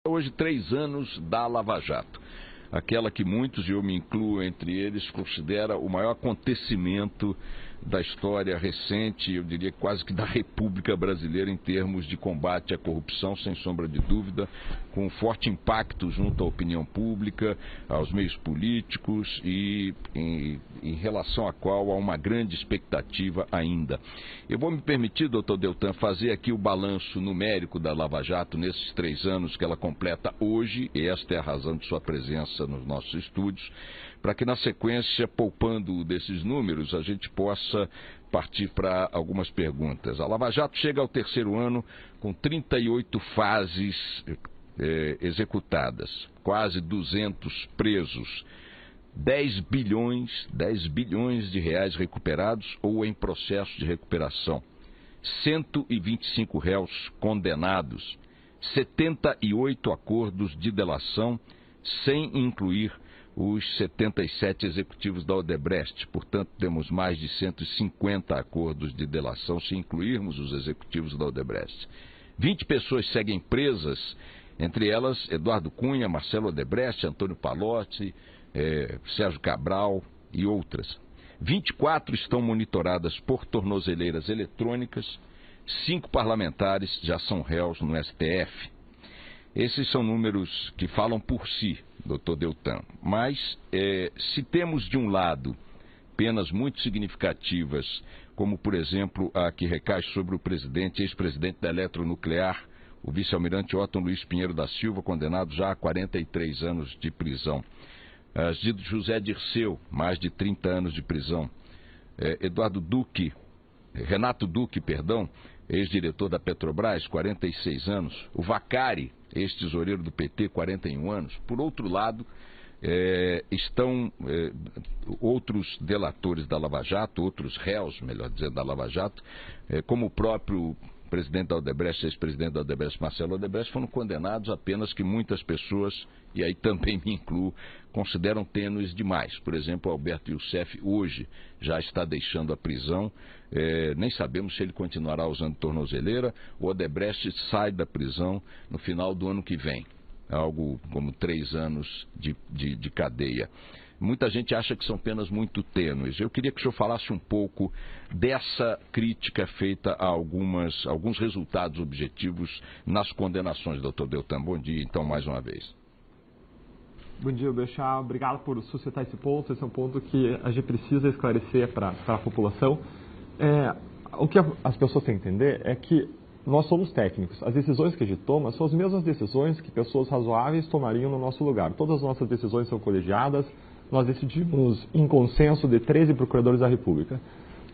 Hoje, 3 anos da Lava Jato. Aquela que muitos, e eu me incluo entre eles, considera o maior acontecimento da história recente, eu diria quase que da República Brasileira, em termos de combate à corrupção, sem sombra de dúvida, com forte impacto junto à opinião pública, aos meios políticos e em relação à qual há uma grande expectativa ainda. Eu vou me permitir, doutor Deltan, fazer aqui o balanço numérico da Lava Jato nesses 3 anos que ela completa hoje, e esta é a razão de sua presença nos nossos estúdios, para que na sequência, poupando desses números, a gente possa partir para algumas perguntas. A Lava Jato chega ao 3º ano com 38 fases executadas, quase 200 presos, 10 bilhões de reais recuperados ou em processo de recuperação, 125 réus condenados, 78 acordos de delação, sem incluir os 77 executivos da Odebrecht. Portanto, temos mais de 150 acordos de delação, se incluirmos os executivos da Odebrecht. 20 pessoas seguem presas, entre elas Eduardo Cunha, Marcelo Odebrecht, Antônio Palocci, Sérgio Cabral e outras. 24 estão monitoradas por tornozeleiras eletrônicas, 5 parlamentares já são réus no STF. Esses são números que falam por si, doutor Deltan. Mas, se temos de um lado penas muito significativas, como por exemplo a que recai sobre o ex-presidente da Eletronuclear, o vice-almirante Otton Luiz Pinheiro da Silva, condenado já a 43 anos de prisão. As de José Dirceu, mais de 30 anos de prisão. Renato Duque, ex-diretor da Petrobras, 46 anos. O Vacari, ex-tesoureiro do PT, 41 anos. Por outro lado, estão outros delatores da Lava Jato, outros réus, melhor dizendo, da Lava Jato, como o próprio presidente da Odebrecht, ex-presidente da Odebrecht, Marcelo Odebrecht, foram condenados a penas que muitas pessoas, e aí também me incluo, consideram tênues demais. Por exemplo, Alberto Youssef hoje já está deixando a prisão, nem sabemos se ele continuará usando tornozeleira. O Odebrecht sai da prisão no final do ano que vem, algo como 3 anos de cadeia. Muita gente acha que são penas muito tênues. Eu queria que o senhor falasse um pouco dessa crítica feita a alguns resultados objetivos nas condenações, doutor Deltan. Bom dia, então, mais uma vez. Bom dia, Bechá. Obrigado por suscitar esse ponto. Esse é um ponto que a gente precisa esclarecer para a população. O que as pessoas têm que entender é que nós somos técnicos. As decisões que a gente toma são as mesmas decisões que pessoas razoáveis tomariam no nosso lugar. Todas as nossas decisões são colegiadas. Nós decidimos em consenso de 13 procuradores da República.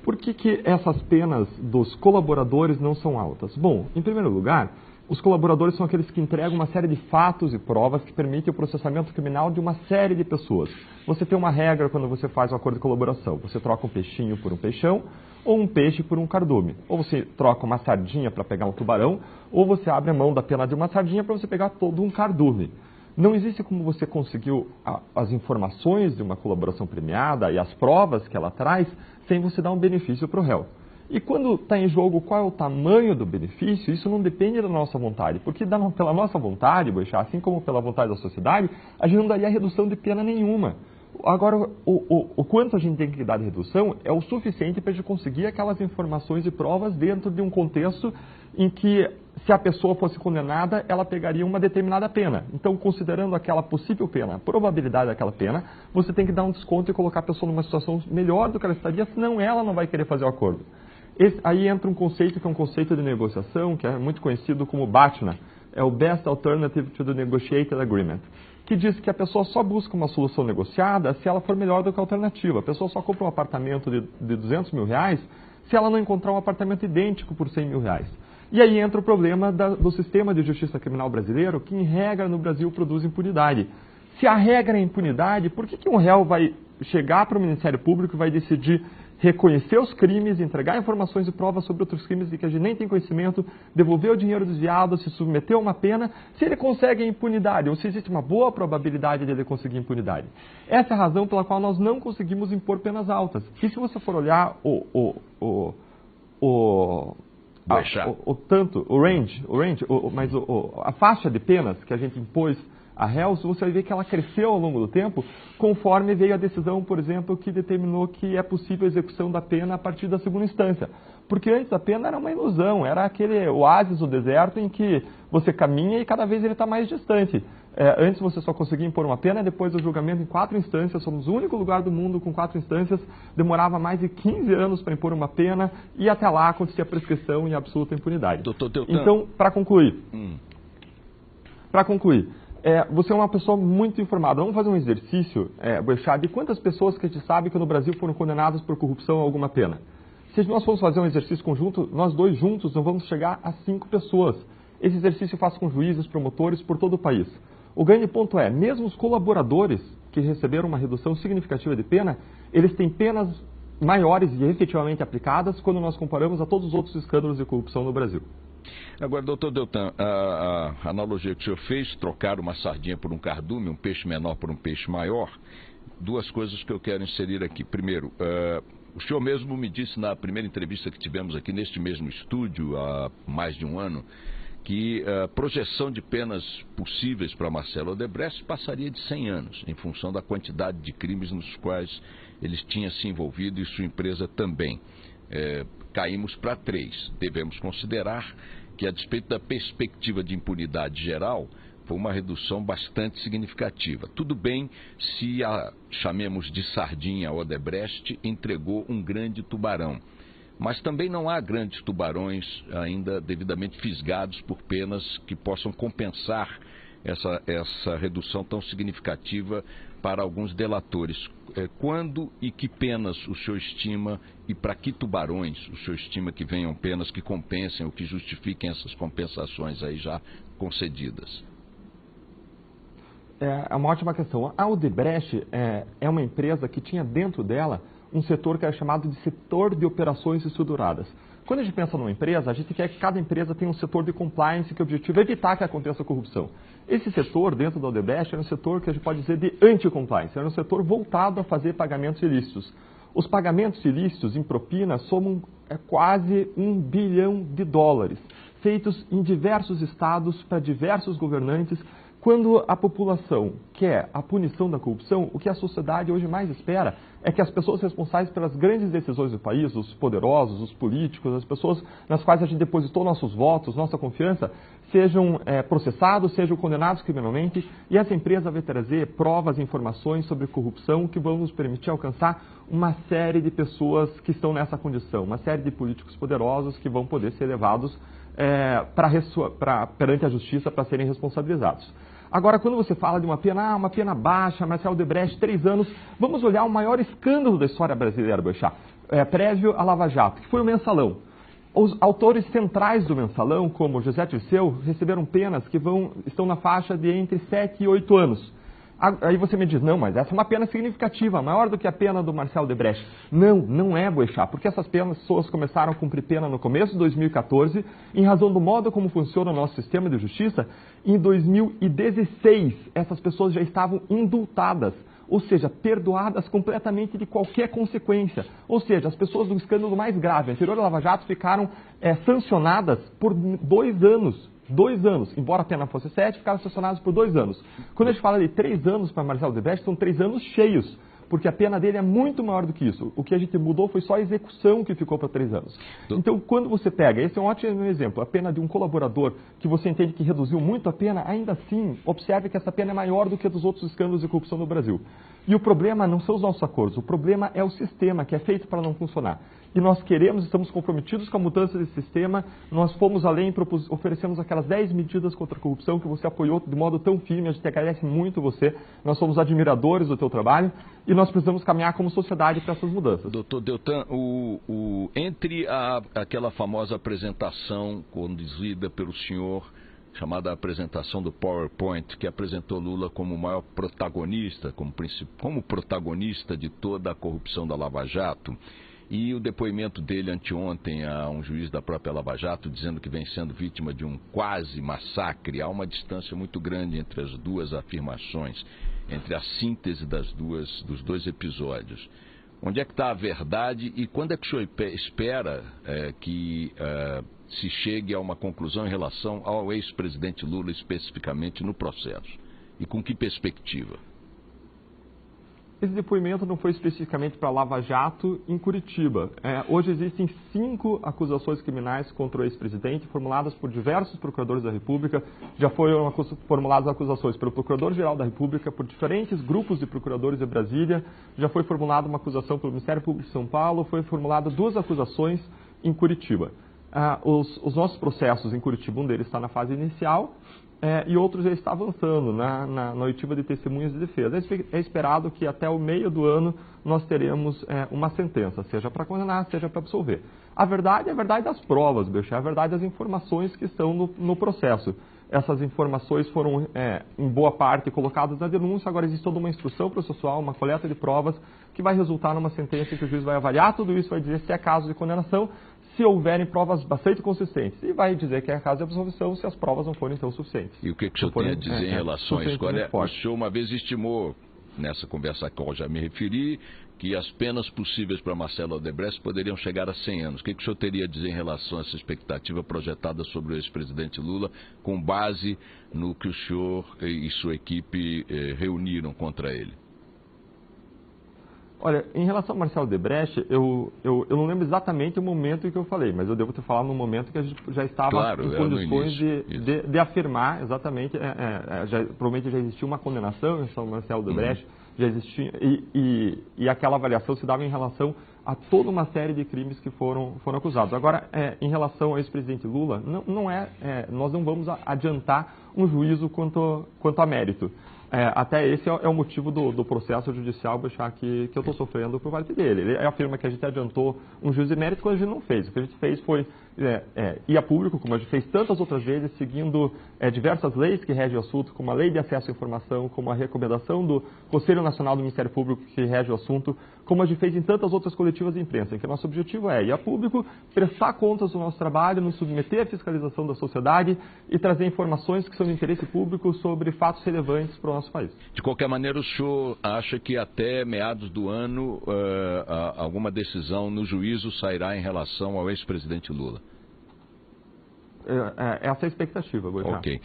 Por que essas penas dos colaboradores não são altas? Bom, em primeiro lugar, os colaboradores são aqueles que entregam uma série de fatos e provas que permitem o processamento criminal de uma série de pessoas. Você tem uma regra quando você faz um acordo de colaboração. Você troca um peixinho por um peixão ou um peixe por um cardume. Ou você troca uma sardinha para pegar um tubarão, ou você abre a mão da pena de uma sardinha para você pegar todo um cardume. Não existe como você conseguiu as informações de uma colaboração premiada e as provas que ela traz sem você dar um benefício para o réu. E quando está em jogo qual é o tamanho do benefício, isso não depende da nossa vontade, porque pela nossa vontade, assim como pela vontade da sociedade, a gente não daria redução de pena nenhuma. Agora, o quanto a gente tem que dar de redução é o suficiente para a gente conseguir aquelas informações e provas dentro de um contexto em que, se a pessoa fosse condenada, ela pegaria uma determinada pena. Então, considerando aquela possível pena, a probabilidade daquela pena, você tem que dar um desconto e colocar a pessoa numa situação melhor do que ela estaria, senão ela não vai querer fazer o acordo. Aí entra um conceito que é um conceito de negociação, que é muito conhecido como BATNA, é o Best Alternative to the Negotiated Agreement, que diz que a pessoa só busca uma solução negociada se ela for melhor do que a alternativa. A pessoa só compra um apartamento de 200 mil reais se ela não encontrar um apartamento idêntico por 100 mil reais. E aí entra o problema do sistema de justiça criminal brasileiro, que em regra no Brasil produz impunidade. Se a regra é impunidade, por que um réu vai chegar para o Ministério Público e vai decidir reconhecer os crimes, entregar informações e provas sobre outros crimes de que a gente nem tem conhecimento, devolver o dinheiro desviado, se submeter a uma pena, se ele consegue a impunidade, ou se existe uma boa probabilidade de ele conseguir impunidade? Essa é a razão pela qual nós não conseguimos impor penas altas. E se você for olhar a faixa de penas que a gente impôs a réus, você vai ver que ela cresceu ao longo do tempo, conforme veio a decisão, por exemplo, que determinou que é possível a execução da pena a partir da segunda instância. Porque antes a pena era uma ilusão, era aquele oásis do deserto em que você caminha e cada vez ele está mais distante. Antes você só conseguia impor uma pena, depois do julgamento em 4 instâncias, somos o único lugar do mundo com 4 instâncias, demorava mais de 15 anos para impor uma pena e até lá acontecia prescrição e absoluta impunidade. Então, para concluir, você é uma pessoa muito informada. Vamos fazer um exercício, Boechat, de quantas pessoas que a gente sabe que no Brasil foram condenadas por corrupção a alguma pena. Se nós formos fazer um exercício conjunto, nós dois juntos não vamos chegar a 5 pessoas. Esse exercício eu faço com juízes, promotores por todo o país. O grande ponto é, mesmo os colaboradores que receberam uma redução significativa de pena, eles têm penas maiores e efetivamente aplicadas quando nós comparamos a todos os outros escândalos de corrupção no Brasil. Agora, doutor Deltan, a analogia que o senhor fez, trocar uma sardinha por um cardume, um peixe menor por um peixe maior, 2 coisas que eu quero inserir aqui. Primeiro, o senhor mesmo me disse na primeira entrevista que tivemos aqui neste mesmo estúdio, há mais de um ano, que a projeção de penas possíveis para Marcelo Odebrecht passaria de 100 anos, em função da quantidade de crimes nos quais eles tinham se envolvido e sua empresa também. Caímos para 3. Devemos considerar que, a despeito da perspectiva de impunidade geral, foi uma redução bastante significativa. Tudo bem se chamemos de sardinha Odebrecht entregou um grande tubarão. Mas também não há grandes tubarões ainda devidamente fisgados por penas que possam compensar essa redução tão significativa para alguns delatores. Quando e que penas o senhor estima e para que tubarões o senhor estima que venham penas que compensem ou que justifiquem essas compensações aí já concedidas? É uma ótima questão. A Odebrecht é uma empresa que tinha dentro dela um setor que era chamado de setor de operações estruturadas. Quando a gente pensa numa empresa, a gente quer que cada empresa tenha um setor de compliance, que o objetivo é evitar que aconteça corrupção. Esse setor, dentro da Odebrecht, era um setor que a gente pode dizer de anti-compliance, era um setor voltado a fazer pagamentos ilícitos. Os pagamentos ilícitos em propina somam quase $1 bilhão, feitos em diversos estados, para diversos governantes. Quando a população quer a punição da corrupção, o que a sociedade hoje mais espera é que as pessoas responsáveis pelas grandes decisões do país, os poderosos, os políticos, as pessoas nas quais a gente depositou nossos votos, nossa confiança, sejam processados, sejam condenados criminalmente, e essa empresa vai trazer provas e informações sobre corrupção que vão nos permitir alcançar uma série de pessoas que estão nessa condição, uma série de políticos poderosos que vão poder ser levados perante a justiça para serem responsabilizados. Agora, quando você fala de uma pena baixa, Marcelo Odebrecht, 3 anos, vamos olhar o maior escândalo da história brasileira, Boechat, prévio à Lava Jato, que foi o Mensalão. Os autores centrais do Mensalão, como José Dirceu, receberam penas que estão na faixa de entre 7 e 8 anos. Aí você me diz, não, mas essa é uma pena significativa, maior do que a pena do Marcelo Odebrecht. Não é, Boechat, porque essas pessoas começaram a cumprir pena no começo de 2014, em razão do modo como funciona o nosso sistema de justiça. Em 2016, essas pessoas já estavam indultadas, ou seja, perdoadas completamente de qualquer consequência. Ou seja, as pessoas do escândalo mais grave, anterior à Lava Jato, ficaram sancionadas por 2 anos. 2 anos, embora a pena fosse 7, ficaram sancionados por 2 anos. Quando a gente fala de 3 anos para Marcelo Odebrecht, são 3 anos cheios, porque a pena dele é muito maior do que isso. O que a gente mudou foi só a execução que ficou para 3 anos. Então, quando você pega, esse é um ótimo exemplo, a pena de um colaborador que você entende que reduziu muito a pena, ainda assim, observe que essa pena é maior do que a dos outros escândalos de corrupção no Brasil. E o problema não são os nossos acordos, o problema é o sistema que é feito para não funcionar. E nós estamos comprometidos com a mudança desse sistema, nós fomos além, oferecemos aquelas 10 medidas contra a corrupção que você apoiou de modo tão firme, a gente agradece muito você, nós somos admiradores do teu trabalho e nós precisamos caminhar como sociedade para essas mudanças. Doutor Deltan, entre aquela famosa apresentação conduzida pelo senhor, chamada apresentação do PowerPoint, que apresentou Lula como o maior protagonista, como protagonista de toda a corrupção da Lava Jato, e o depoimento dele anteontem a um juiz da própria Lava Jato, dizendo que vem sendo vítima de um quase massacre. Há uma distância muito grande entre as duas afirmações, entre a síntese dos 2 episódios. Onde é que está a verdade e quando é que o senhor espera que se chegue a uma conclusão em relação ao ex-presidente Lula especificamente no processo? E com que perspectiva? Esse depoimento não foi especificamente para Lava Jato em Curitiba. Hoje existem 5 acusações criminais contra o ex-presidente, formuladas por diversos procuradores da República. Já foram formuladas acusações pelo Procurador-Geral da República, por diferentes grupos de procuradores de Brasília. Já foi formulada uma acusação pelo Ministério Público de São Paulo. Foi formulada 2 acusações em Curitiba. Os nossos processos em Curitiba, um deles está na fase inicial, e outro já está avançando na oitiva de testemunhas de defesa. É esperado que até o meio do ano nós teremos uma sentença, seja para condenar, seja para absolver. A verdade é a verdade das provas, Belchá, é a verdade das informações que estão no processo. Essas informações foram, em boa parte, colocadas na denúncia. Agora existe toda uma instrução processual, uma coleta de provas, que vai resultar numa sentença que o juiz vai avaliar tudo isso, vai dizer se é caso de condenação, se houverem provas bastante consistentes. E vai dizer que é caso de absolvição se as provas não forem tão suficientes. E o que o senhor tem a dizer em relação a isso? O senhor uma vez estimou, nessa conversa a qual eu já me referi, que as penas possíveis para Marcelo Odebrecht poderiam chegar a 100 anos. O que o senhor teria a dizer em relação a essa expectativa projetada sobre o ex-presidente Lula, com base no que o senhor e sua equipe reuniram contra ele? Olha, em relação ao Marcelo Odebrecht, eu não lembro exatamente o momento em que eu falei, mas eu devo ter falado no momento que a gente já estava em condições de afirmar exatamente, provavelmente já existia uma condenação em relação ao Marcelo Odebrecht, já existia, e aquela avaliação se dava em relação a toda uma série de crimes que foram acusados. Agora, em relação ao ex-presidente Lula, nós não vamos adiantar um juízo quanto a mérito. Até esse é o motivo do processo judicial que eu estou sofrendo por parte dele. Ele afirma que a gente adiantou um juízo de mérito quando a gente não fez. O que a gente fez foi ir a público, como a gente fez tantas outras vezes, seguindo diversas leis que regem o assunto, como a Lei de Acesso à Informação, como a recomendação do Conselho Nacional do Ministério Público que rege o assunto, como a gente fez em tantas outras coletivas de imprensa, em que o nosso objetivo é ir a público, prestar contas do nosso trabalho, nos submeter à fiscalização da sociedade e trazer informações que são de interesse público sobre fatos relevantes para o nosso país. De qualquer maneira, o senhor acha que até meados do ano alguma decisão no juízo sairá em relação ao ex-presidente Lula? Essa é a expectativa, Boixá. Ok.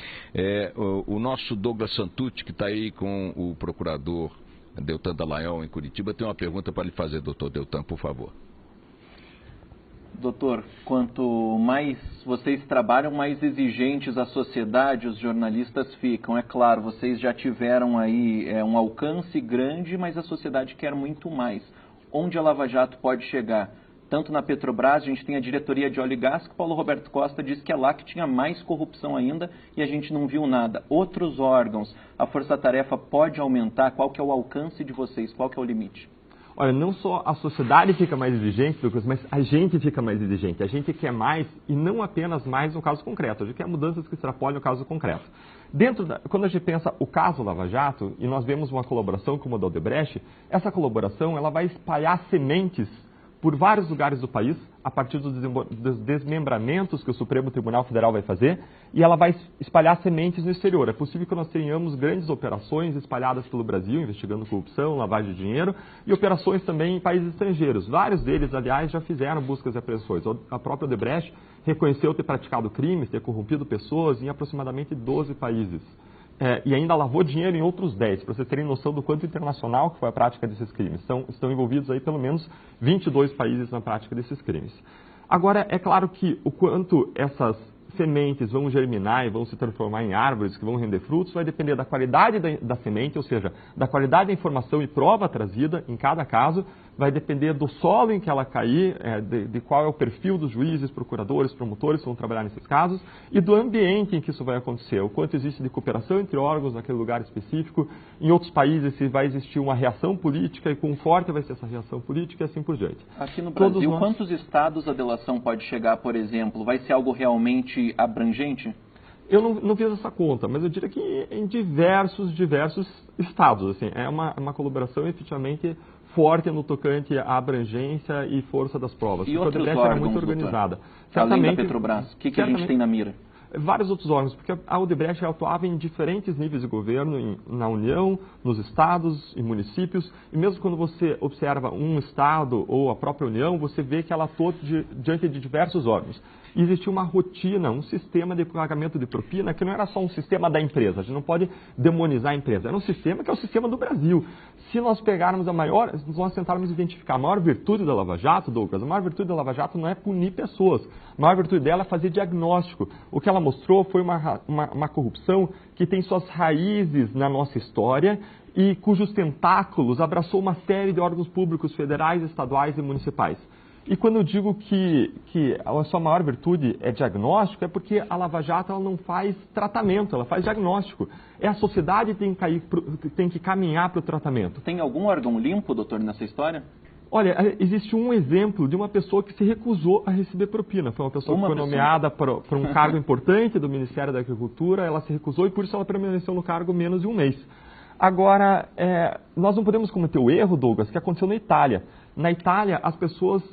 O nosso Douglas Santucci, que está aí com o procurador Deltan Dallagnol em Curitiba, tem uma pergunta para lhe fazer, doutor Deltan, por favor. Doutor, quanto mais vocês trabalham, mais exigentes a sociedade, os jornalistas ficam. É claro, vocês já tiveram aí um alcance grande, mas a sociedade quer muito mais. Onde a Lava Jato pode chegar? Tanto na Petrobras, a gente tem a diretoria de óleo e gás, que Paulo Roberto Costa disse que é lá que tinha mais corrupção ainda e a gente não viu nada. Outros órgãos, a força-tarefa pode aumentar? Qual que é o alcance de vocês? Qual que é o limite? Olha, não só a sociedade fica mais exigente, Lucas, mas a gente fica mais exigente. A gente quer mais e não apenas mais no caso concreto. A gente quer mudanças que extrapolem o caso concreto. Quando a gente pensa o caso Lava Jato e nós vemos uma colaboração como a da Odebrecht, essa colaboração ela vai espalhar sementes por vários lugares do país, a partir dos desmembramentos que o Supremo Tribunal Federal vai fazer, e ela vai espalhar sementes no exterior. É possível que nós tenhamos grandes operações espalhadas pelo Brasil, investigando corrupção, lavagem de dinheiro, e operações também em países estrangeiros. Vários deles, aliás, já fizeram buscas e apreensões. A própria Odebrecht reconheceu ter praticado crimes, ter corrompido pessoas em aproximadamente 12 países. E ainda lavou dinheiro em outros 10, para vocês terem noção do quanto internacional que foi a prática desses crimes. Estão envolvidos aí pelo menos 22 países na prática desses crimes. Agora, é claro que o quanto essas sementes vão germinar e vão se transformar em árvores que vão render frutos vai depender da qualidade da semente, ou seja, da qualidade da informação e prova trazida em cada caso, vai depender do solo em que ela cair, de qual é o perfil dos juízes, procuradores, promotores que vão trabalhar nesses casos e do ambiente em que isso vai acontecer, o quanto existe de cooperação entre órgãos naquele lugar específico, em outros países se vai existir uma reação política e quão forte vai ser essa reação política e assim por diante. Aqui no Brasil, quantos estados a delação pode chegar, por exemplo? Vai ser algo realmente abrangente? Eu não fiz essa conta, mas eu diria que em diversos estados. Assim, é uma colaboração efetivamente forte no tocante à abrangência e força das provas. E outros órgãos, era muito organizada. Além da Petrobras, o que a gente tem na mira? Vários outros órgãos, porque a Odebrecht atuava em diferentes níveis de governo, na União, nos estados e municípios, e mesmo quando você observa um estado ou a própria União, você vê que ela atua diante de diversos órgãos. e existia uma rotina, um sistema de pagamento de propina que não era só um sistema da empresa, a gente não pode demonizar a empresa, era um sistema que é o sistema do Brasil. Se nós pegarmos nós tentarmos identificar a maior virtude da Lava Jato, Douglas, a maior virtude da Lava Jato não é punir pessoas, a maior virtude dela é fazer diagnóstico. O que ela mostrou foi uma corrupção que tem suas raízes na nossa história e cujos tentáculos abraçou uma série de órgãos públicos federais, estaduais e municipais. E quando eu digo que a sua maior virtude é diagnóstico, é porque a Lava Jato ela não faz tratamento, ela faz diagnóstico. É a sociedade que tem que caminhar para o tratamento. Tem algum órgão limpo, doutor, nessa história? Olha, existe um exemplo de uma pessoa que se recusou a receber propina. Foi uma pessoa que foi nomeada para um cargo importante do Ministério da Agricultura, ela se recusou e por isso ela permaneceu no cargo menos de um mês. Agora, nós não podemos cometer o erro, Douglas, que aconteceu na Itália. Na Itália, as pessoas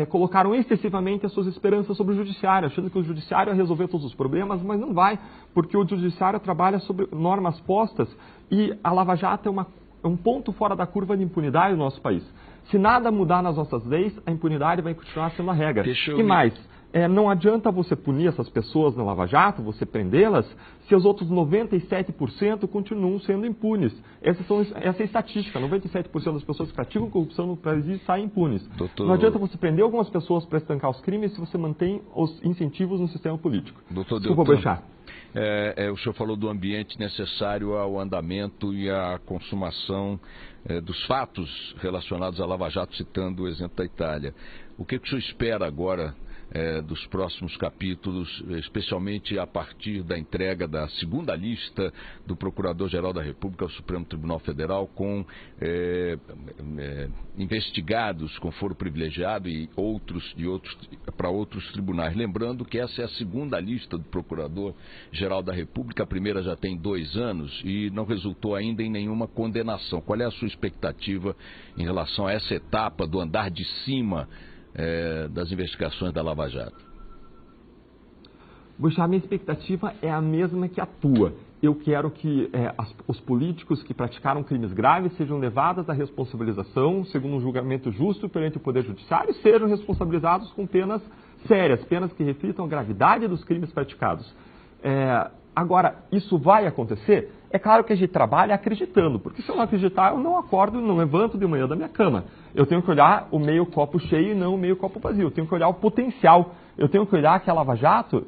colocaram excessivamente as suas esperanças sobre o judiciário, achando que o judiciário ia resolver todos os problemas, mas não vai, porque o judiciário trabalha sobre normas postas e a Lava Jato é um ponto fora da curva de impunidade no nosso país. Se nada mudar nas nossas leis, a impunidade vai continuar sendo a regra. E mais, não adianta você punir essas pessoas na Lava Jato, você prendê-las, se os outros 97% continuam sendo impunes. Essa é a estatística, 97% das pessoas que praticam corrupção no país saem impunes. Não adianta você prender algumas pessoas para estancar os crimes se você mantém os incentivos no sistema político. Desculpa, Boechat. O senhor falou do ambiente necessário ao andamento e à consumação dos fatos relacionados à Lava Jato, citando o exemplo da Itália. O que o senhor espera agora dos próximos capítulos, especialmente a partir da entrega da segunda lista do Procurador-Geral da República ao Supremo Tribunal Federal com investigados com foro privilegiado e para outros tribunais. Lembrando que essa é a segunda lista do Procurador-Geral da República, a primeira já tem 2 anos e não resultou ainda em nenhuma condenação. Qual é a sua expectativa em relação a essa etapa do andar de cima das investigações da Lava Jato? Boechat, a minha expectativa é a mesma que a tua. Eu quero que os políticos que praticaram crimes graves sejam levados à responsabilização, segundo um julgamento justo perante o Poder Judiciário, e sejam responsabilizados com penas sérias, penas que reflitam a gravidade dos crimes praticados. Agora, isso vai acontecer? É claro que a gente trabalha acreditando, porque se eu não acreditar, eu não acordo, não levanto de manhã da minha cama. Eu tenho que olhar o meio copo cheio e não o meio copo vazio. Eu tenho que olhar o potencial. Eu tenho que olhar que a Lava Jato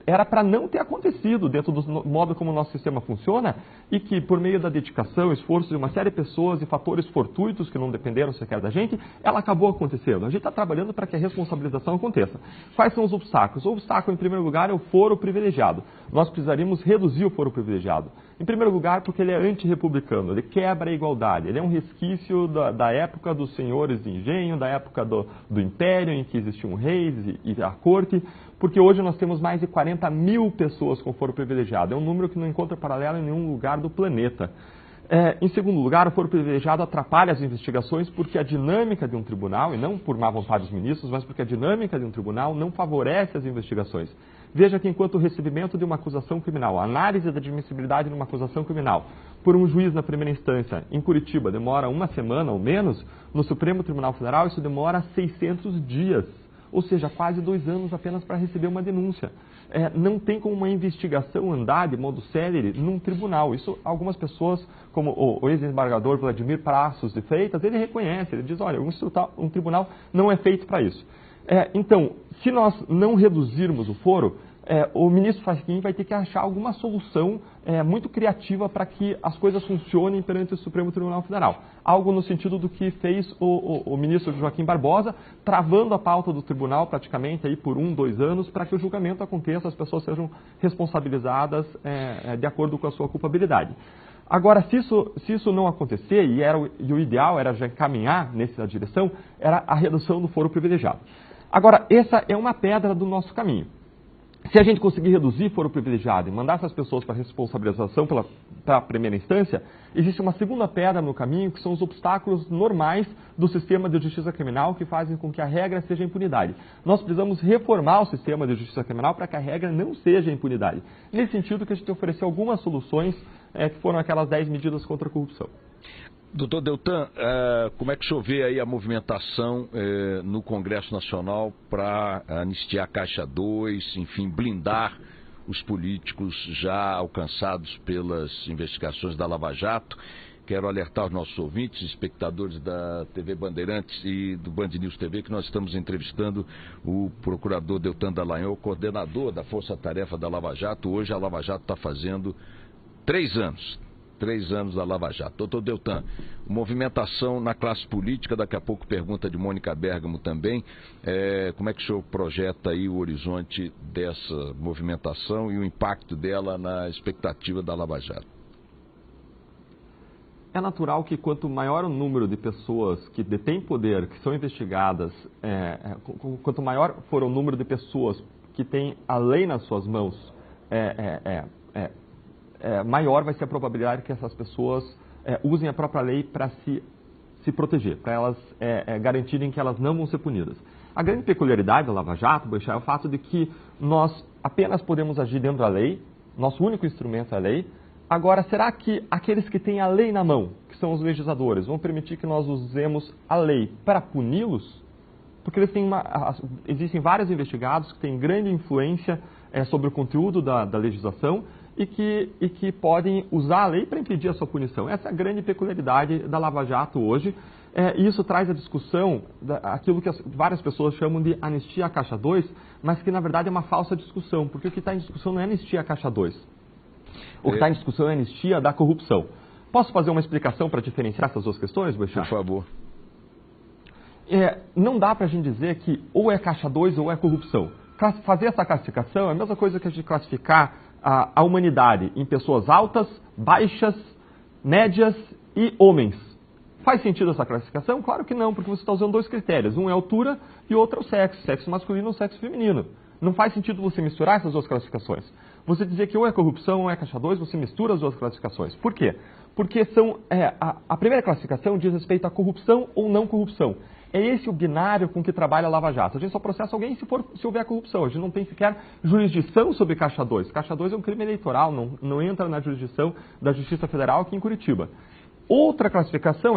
era para não ter acontecido dentro do modo como o nosso sistema funciona e que, por meio da dedicação, esforço de uma série de pessoas e fatores fortuitos que não dependeram sequer da gente, ela acabou acontecendo. A gente está trabalhando para que a responsabilização aconteça. Quais são os obstáculos? O obstáculo, em primeiro lugar, é o foro privilegiado. Nós precisaríamos reduzir o foro privilegiado. Em primeiro lugar, porque ele é antirrepublicano, ele quebra a igualdade, ele é um resquício da época dos senhores de engenho, da época do império, em que existiam reis e a corte, porque hoje nós temos mais de 40 mil pessoas com foro privilegiado. É um número que não encontra paralelo em nenhum lugar do planeta. Em segundo lugar, o foro privilegiado atrapalha as investigações porque a dinâmica de um tribunal, e não por má vontade dos ministros, mas porque a dinâmica de um tribunal não favorece as investigações. Veja que enquanto o recebimento de uma acusação criminal, a análise da admissibilidade de uma acusação criminal por um juiz na primeira instância em Curitiba demora 1 semana ou menos, no Supremo Tribunal Federal isso demora 600 dias. Ou seja, quase 2 anos apenas para receber uma denúncia. Não tem como uma investigação andar de modo célere num tribunal. Isso algumas pessoas, como o ex-embargador Vladimir Passos de Freitas, ele reconhece, ele diz, olha, um tribunal não é feito para isso. Então, se nós não reduzirmos o foro, o ministro Fachin vai ter que achar alguma solução muito criativa para que as coisas funcionem perante o Supremo Tribunal Federal. Algo no sentido do que fez o ministro Joaquim Barbosa, travando a pauta do tribunal praticamente aí por 1, 2 anos, para que o julgamento aconteça, as pessoas sejam responsabilizadas de acordo com a sua culpabilidade. Agora, se isso não acontecer, e o ideal era já caminhar nessa direção, era a redução do foro privilegiado. Agora, essa é uma pedra do nosso caminho. Se a gente conseguir reduzir foro privilegiado e mandar essas pessoas para responsabilização para a primeira instância, existe uma segunda pedra no caminho, que são os obstáculos normais do sistema de justiça criminal que fazem com que a regra seja a impunidade. Nós precisamos reformar o sistema de justiça criminal para que a regra não seja a impunidade. Nesse sentido que a gente ofereceu algumas soluções que foram aquelas 10 medidas contra a corrupção. Doutor Deltan, como é que o senhor vê aí a movimentação no Congresso Nacional para anistiar a Caixa 2, enfim, blindar os políticos já alcançados pelas investigações da Lava Jato? Quero alertar os nossos ouvintes, espectadores da TV Bandeirantes e do Band News TV, que nós estamos entrevistando o procurador Deltan Dallagnol, coordenador da Força Tarefa da Lava Jato. Hoje a Lava Jato está fazendo 3 anos. 3 anos da Lava Jato. Doutor Deltan, movimentação na classe política, daqui a pouco pergunta de Mônica Bergamo também, como é que o senhor projeta aí o horizonte dessa movimentação e o impacto dela na expectativa da Lava Jato? É natural que quanto maior o número de pessoas que detêm poder, que são investigadas, quanto maior for o número de pessoas que têm a lei nas suas mãos, maior vai ser a probabilidade que essas pessoas usem a própria lei para se proteger, para elas garantirem que elas não vão ser punidas. A grande peculiaridade da Lava Jato, Boechat, é o fato de que nós apenas podemos agir dentro da lei, nosso único instrumento é a lei. Agora, será que aqueles que têm a lei na mão, que são os legisladores, vão permitir que nós usemos a lei para puni-los? Porque existem vários investigados que têm grande influência sobre o conteúdo da legislação e que podem usar a lei para impedir a sua punição. Essa é a grande peculiaridade da Lava Jato hoje. E isso traz a discussão, aquilo que várias pessoas chamam de anistia à Caixa 2, mas que na verdade é uma falsa discussão, porque o que está em discussão não é anistia à Caixa 2. O que está em discussão é a anistia da corrupção. Posso fazer uma explicação para diferenciar essas duas questões, Boechat? Por favor. Não dá para a gente dizer que ou é Caixa 2 ou é corrupção. Fazer essa classificação é a mesma coisa que a gente classificar a humanidade em pessoas altas, baixas, médias e homens. Faz sentido essa classificação? Claro que não, porque você está usando 2 critérios. Um é a altura e o outro é o sexo masculino ou sexo feminino. Não faz sentido você misturar essas duas classificações. Você dizer que ou é corrupção ou é Caixa 2, você mistura as duas classificações. Por quê? Porque a primeira classificação diz respeito à corrupção ou não corrupção. É esse o binário com que trabalha a Lava Jato. A gente só processa alguém se houver corrupção. A gente não tem sequer jurisdição sobre Caixa 2. Caixa 2 é um crime eleitoral, não entra na jurisdição da Justiça Federal aqui em Curitiba. Outra classificação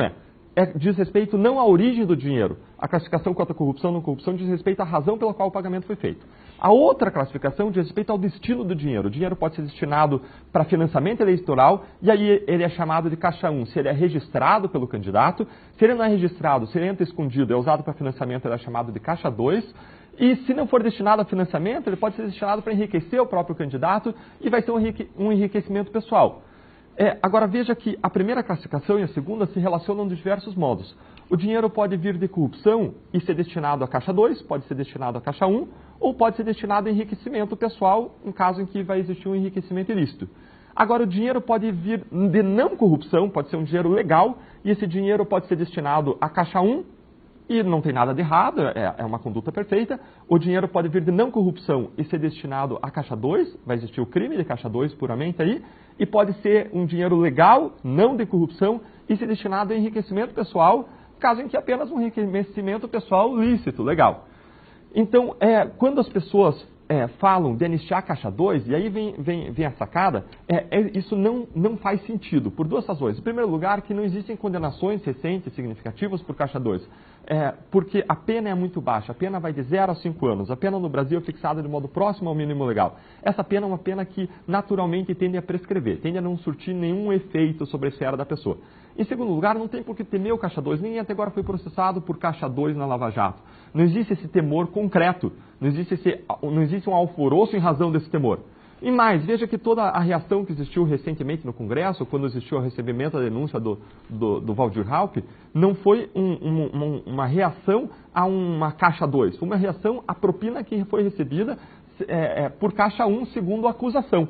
diz respeito não à origem do dinheiro. A classificação quanto à corrupção ou não corrupção diz respeito à razão pela qual o pagamento foi feito. A outra classificação diz respeito ao destino do dinheiro. O dinheiro pode ser destinado para financiamento eleitoral e aí ele é chamado de Caixa 1 se ele é registrado pelo candidato. Se ele não é registrado, se ele entra escondido, é usado para financiamento, ele é chamado de Caixa 2. E se não for destinado a financiamento, ele pode ser destinado para enriquecer o próprio candidato e vai ser um enriquecimento pessoal. Agora veja que a primeira classificação e a segunda se relacionam de diversos modos. O dinheiro pode vir de corrupção e ser destinado à Caixa 2, pode ser destinado à Caixa 1, ou pode ser destinado a enriquecimento pessoal, em caso em que vai existir um enriquecimento ilícito. Agora, o dinheiro pode vir de não corrupção, pode ser um dinheiro legal, e esse dinheiro pode ser destinado à Caixa 1, e não tem nada de errado, é uma conduta perfeita. O dinheiro pode vir de não corrupção e ser destinado à Caixa 2, vai existir o crime de Caixa 2 puramente aí, e pode ser um dinheiro legal, não de corrupção, e ser destinado a enriquecimento pessoal, caso em que apenas um enriquecimento pessoal lícito, legal. Então, quando as pessoas falam de anistiar a Caixa 2, e aí vem a sacada, isso não faz sentido, por 2 razões. Em primeiro lugar, que não existem condenações recentes significativas por Caixa 2, porque a pena é muito baixa, a pena vai de 0 a 5 anos, a pena no Brasil é fixada de modo próximo ao mínimo legal. Essa pena é uma pena que naturalmente tende a prescrever, tende a não surtir nenhum efeito sobre a esfera da pessoa. Em segundo lugar, não tem por que temer o Caixa 2, ninguém até agora foi processado por Caixa 2 na Lava Jato. Não existe esse temor concreto, não existe um alvoroço em razão desse temor. E mais, veja que toda a reação que existiu recentemente no Congresso, quando existiu o recebimento da denúncia do Waldir Raupp, não foi uma reação a uma Caixa 2, foi uma reação à propina que foi recebida por Caixa 1, segundo a acusação.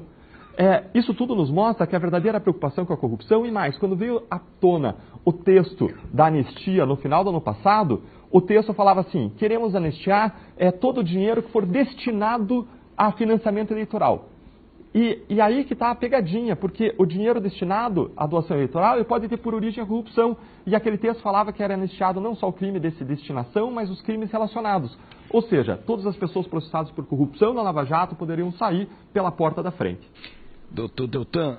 Isso tudo nos mostra que a verdadeira preocupação com a corrupção, e mais, quando veio à tona o texto da anistia no final do ano passado, o texto falava assim: queremos anistiar todo o dinheiro que for destinado a financiamento eleitoral. E aí que está a pegadinha, porque o dinheiro destinado à doação eleitoral ele pode ter por origem a corrupção. E aquele texto falava que era anistiado não só o crime desse destinação, mas os crimes relacionados. Ou seja, todas as pessoas processadas por corrupção na Lava Jato poderiam sair pela porta da frente. Doutor Deltan,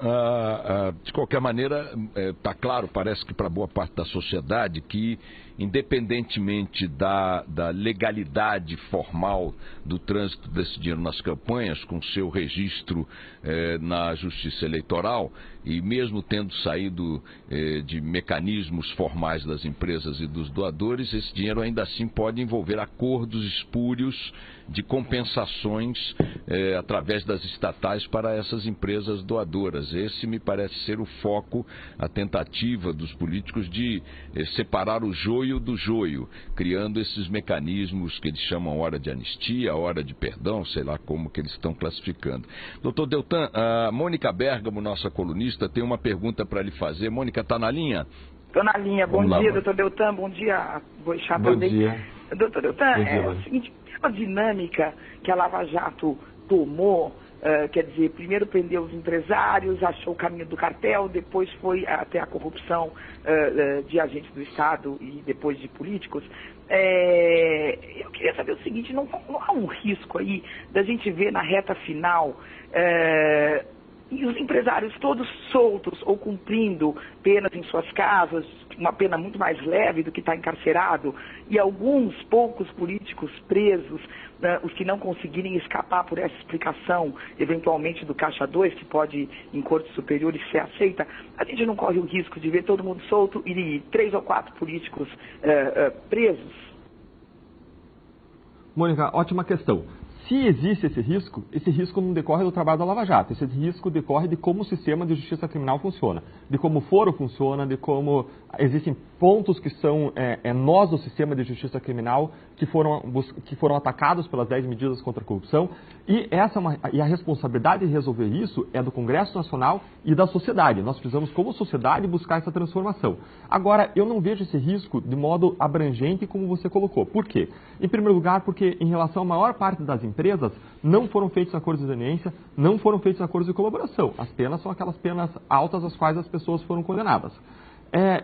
de qualquer maneira, está claro, parece que para boa parte da sociedade, que independentemente da legalidade formal do trânsito desse dinheiro nas campanhas, com seu registro na Justiça Eleitoral, e mesmo tendo saído de mecanismos formais das empresas e dos doadores, esse dinheiro ainda assim pode envolver acordos espúrios de compensações através das estatais para essas empresas doadoras. Esse me parece ser o foco, a tentativa dos políticos de separar o joio do joio, criando esses mecanismos que eles chamam hora de anistia, hora de perdão, sei lá como que eles estão classificando. Doutor Deltan, a Mônica Bergamo, nossa colunista, tem uma pergunta para lhe fazer. Mônica, está na linha? Estou na linha. Bom dia, doutor Deltan. Bom dia, Boixá também. Bom dia. Doutor Deltan, é o seguinte, a dinâmica que a Lava Jato tomou, quer dizer, primeiro prendeu os empresários, achou o caminho do cartel, depois foi até a corrupção de agentes do Estado e depois de políticos. Eu queria saber o seguinte, não há um risco aí da gente ver na reta final e os empresários todos soltos ou cumprindo penas em suas casas, uma pena muito mais leve do que estar encarcerado, e alguns poucos políticos presos, os que não conseguirem escapar por essa explicação, eventualmente do Caixa 2, que pode, em cortes superiores, ser aceita, a gente não corre o risco de ver todo mundo solto e 3 ou 4 políticos presos? Mônica, ótima questão. Se existe esse risco não decorre do trabalho da Lava Jato. Esse risco decorre de como o sistema de justiça criminal funciona, de como o foro funciona, de como existem pontos que são nós do sistema de justiça criminal que foram atacados pelas 10 medidas contra a corrupção. E a responsabilidade de resolver isso é do Congresso Nacional e da sociedade. Nós precisamos, como sociedade, buscar essa transformação. Agora, eu não vejo esse risco de modo abrangente como você colocou. Por quê? Em primeiro lugar, porque em relação à maior parte das empresas, não foram feitos acordos de leniência, não foram feitos acordos de colaboração. As penas são aquelas penas altas às quais as pessoas foram condenadas.